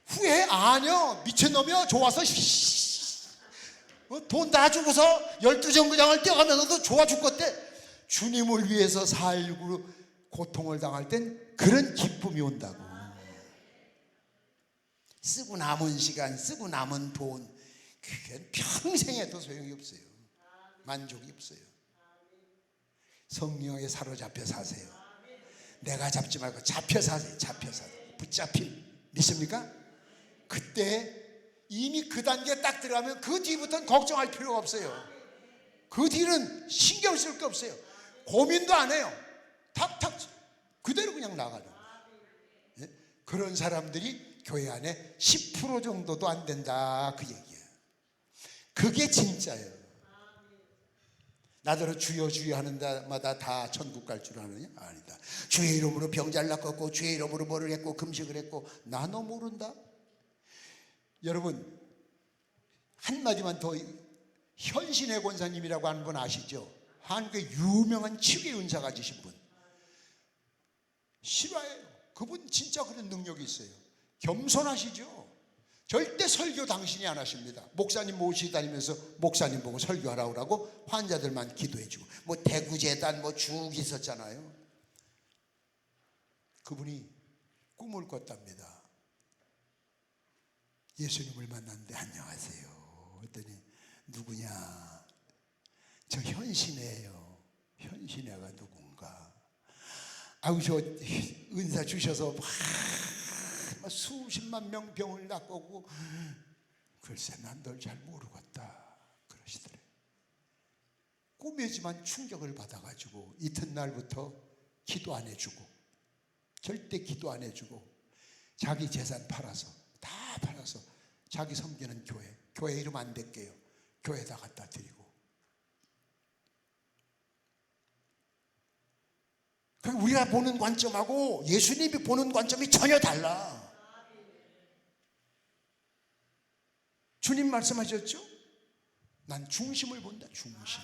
[SPEAKER 2] 후회? 아니요. 미친놈이요. 좋아서 돈 다 주고서 12정거장을 뛰어가면서도 좋아 죽겠대. 주님을 위해서 살고 고통을 당할 땐 그런 기쁨이 온다고. 쓰고 남은 시간, 쓰고 남은 돈, 그게 평생에도 소용이 없어요. 만족이 없어요. 성령에 사로잡혀 사세요. 내가 잡지 말고 잡혀 사세요. 잡혀 사세요. 붙잡힘 믿습니까? 그때 이미 그 단계에 딱 들어가면 그 뒤부터는 걱정할 필요가 없어요. 그 뒤는 신경 쓸 게 없어요. 고민도 안 해요. 탁탁 그대로 그냥 나가는 거예요. 예? 그런 사람들이 교회 안에 10% 정도도 안 된다 그 얘기예요. 그게 진짜예요. 나더러 주여 주여 하는 데마다 다 천국 갈 줄 아느냐? 아니다. 주의 이름으로 병잘 낚았고 주의 이름으로 뭐를 했고 금식을 했고 나 너 모른다? 여러분 한마디만 더, 현신의 권사님이라고 하는 분 아시죠? 한국의 유명한 치유의 은사 가지신 분. 실화예요. 그분 진짜 그런 능력이 있어요. 겸손하시죠? 절대 설교 당신이 안 하십니다. 목사님 모시고 다니면서 목사님 보고 설교하라고 그러고 환자들만 기도해주고, 뭐 대구재단 뭐 쭉 있었잖아요. 그분이 꿈을 꿨답니다. 예수님을 만났는데 안녕하세요 했더니 누구냐? 저 현신이에요. 현신애가 누군가? 아우 저 은사 주셔서 막 수십만 명 병을 낚고 글쎄 난 널 잘 모르겠다 그러시더래. 꿈이지만 충격을 받아가지고 이튿날부터 기도 안 해주고, 절대 기도 안 해주고, 자기 재산 팔아서 다 팔아서 자기 섬기는 교회 이름 안 댈게요. 교회에다 갖다 드리고. 우리가 보는 관점하고 예수님이 보는 관점이 전혀 달라. 주님 말씀하셨죠? 난 중심을 본다. 중심.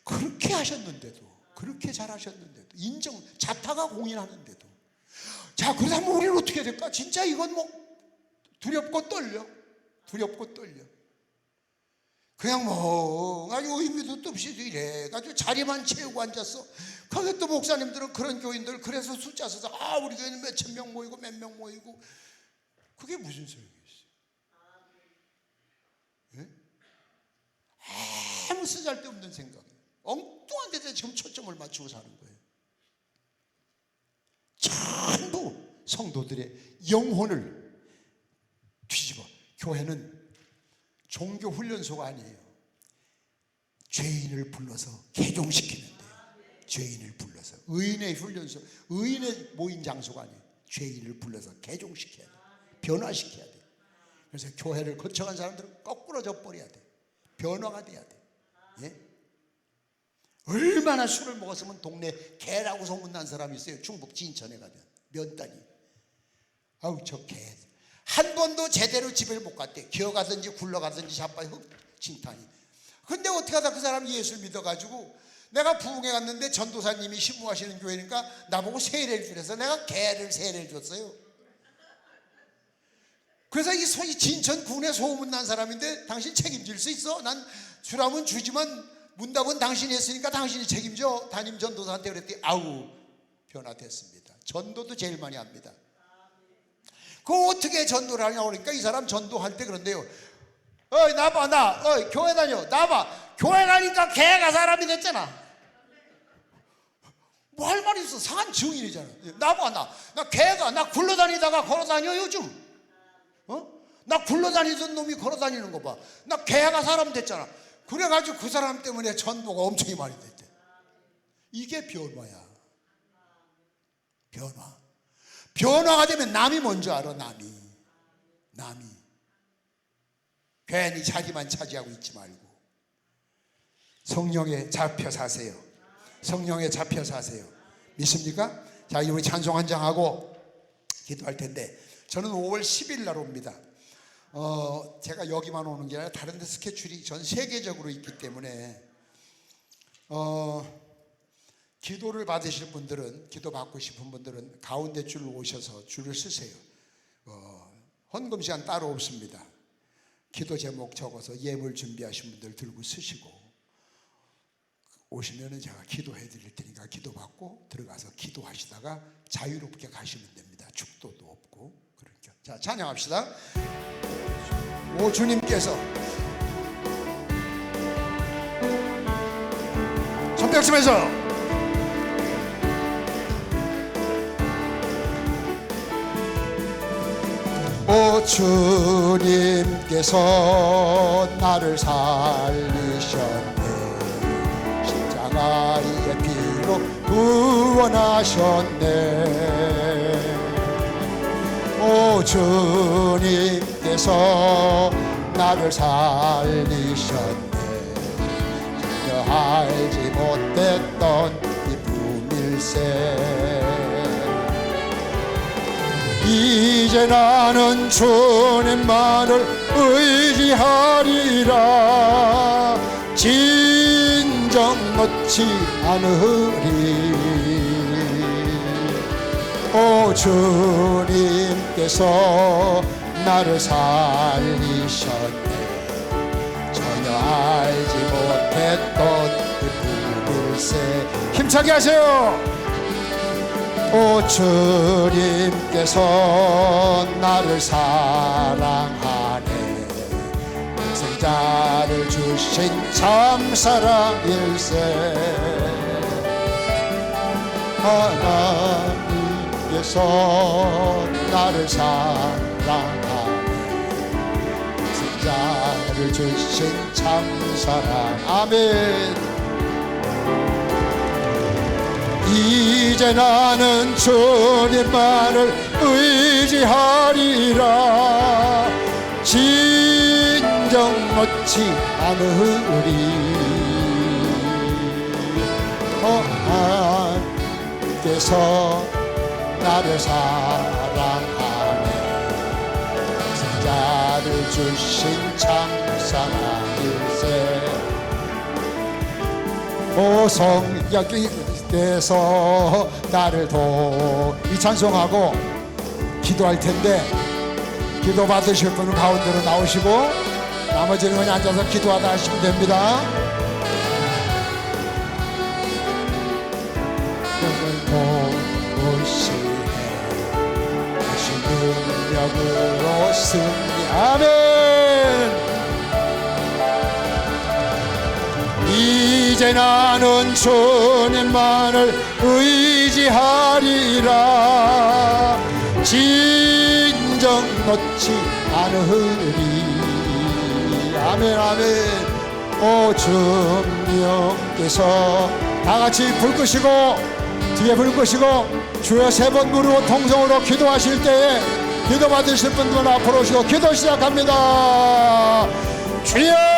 [SPEAKER 2] 그렇게 하셨는데도, 그렇게 잘하셨는데도, 인정, 자타가 공인하는데도, 자 그러면 우리는 어떻게 해야 될까? 진짜 이건 뭐 두렵고 떨려. 두렵고 떨려. 그냥 뭐 아주 의미도 없이 이래 가지고 자리만 채우고 앉았어. 거기 또 목사님들은 그런 교인들 그래서 숫자 써서 우리 교회는 몇천 명 모이고 몇 명 모이고, 그게 무슨 소용이 있어요? 예? 아무 쓰잘데없는 생각이에요. 엉뚱한 데다 지금 초점을 맞추고 사는 거예요. 전부 성도들의 영혼을 뒤집어. 교회는 종교 훈련소가 아니에요. 죄인을 불러서 개종시키는 데요. 죄인을 불러서. 의인의 훈련소, 의인의 모인 장소가 아니에요. 죄인을 불러서 개종시켜야 돼. 변화시켜야 돼. 그래서 교회를 거쳐간 사람들은 거꾸로 져버려야 돼. 변화가 돼야 돼. 예? 얼마나 술을 먹었으면 동네 개라고 소문난 사람이 있어요. 충북 진천에 가면 몇 단이. 아우 저 개 한 번도 제대로 집에 못 갔대. 기어가든지 굴러가든지 자빠지 흑진탄이. 근데 어떻게 하다 그 사람이 예수를 믿어가지고, 내가 부흥회 갔는데 전도사님이 신무하시는 교회니까 나보고 세례를 주래서 내가 개를 세례를 줬어요. 그래서 이 진천 군에 소문난 사람인데 당신 책임질 수 있어? 난 주라면 주지만 문답은 당신이 했으니까 당신이 책임져. 담임 전도사한테 그랬더니 아우 변화됐습니다. 전도도 제일 많이 합니다. 그 어떻게 전도를 하냐고 그러니까 이 사람 전도할 때 그런데요. 어이 나봐 어이 교회 다녀 나봐. 교회 가니까 개가 사람이 됐잖아. 뭐 할 말이 있어. 산 증인이잖아. 나봐 나 개가 나 굴러다니다가 걸어다녀 요즘. 나 굴러다니던 놈이 걸어다니는 거 봐. 나 개가 사람 됐잖아. 그래가지고 그 사람 때문에 전도가 엄청 많이 됐대. 이게 변화야. 변화. 변화가 되면 남이 뭔지 알아. 남이 괜히 자기만 차지하고 있지 말고 성령에 잡혀 사세요. 성령에 잡혀 사세요. 믿습니까? 자, 우리 찬송 한 장 하고 기도할 텐데, 저는 5월 10일 날 옵니다. 제가 여기만 오는 게 아니라 다른 데 스케줄이 전 세계적으로 있기 때문에 기도를 받으실 분들은, 기도 받고 싶은 분들은 가운데 줄로 오셔서 줄을 쓰세요. 헌금 시간 따로 없습니다. 기도 제목 적어서 예물 준비하신 분들 들고 쓰시고 오시면은 제가 기도해 드릴 테니까 기도 받고 들어가서 기도하시다가 자유롭게 가시면 됩니다. 축도도 없고. 그러니까 자, 찬양합시다. 오 주님께서 박수면서 오 주님께서 나를 살리셨네 십자가의 피로 구원하셨네 오 주님께서 나를 살리셨네 전혀 알지 못했던 이 부밀세 이제 나는 주님만을 의지하리라 진정 놓지 않으리 오 주님께서 나를 살리셨네 전혀 알지 못했던 그 부밀세 힘차게 하세요 오 주님께서 나를 사랑하네 생자를 주신 참사랑일세 하나님께서 나를 사랑하네 생자를 주신 참사랑 아멘 이제 나는 주님만을 의지하리라 진정 놓지 않으리 하나님께서 나를 사랑하네 생자를 주신 참사랑일세 오성약께서 나를 이 찬송하고 기도할 텐데 기도 받으실 분은 가운데로 나오시고 나머지는 그냥 앉아서 기도하다 하시면 됩니다. 오시네 오신 능력으로 승리 아멘 이제 나는 주님만을 의지하리라 진정 놓지 않으리 아멘 아멘 오 주님께서 다같이 불 끄시고 뒤에 불 끄시고 주여 세 번 부르고 통성으로 기도하실 때에 기도 받으실 분들은 앞으로 오시고 기도 시작합니다 주여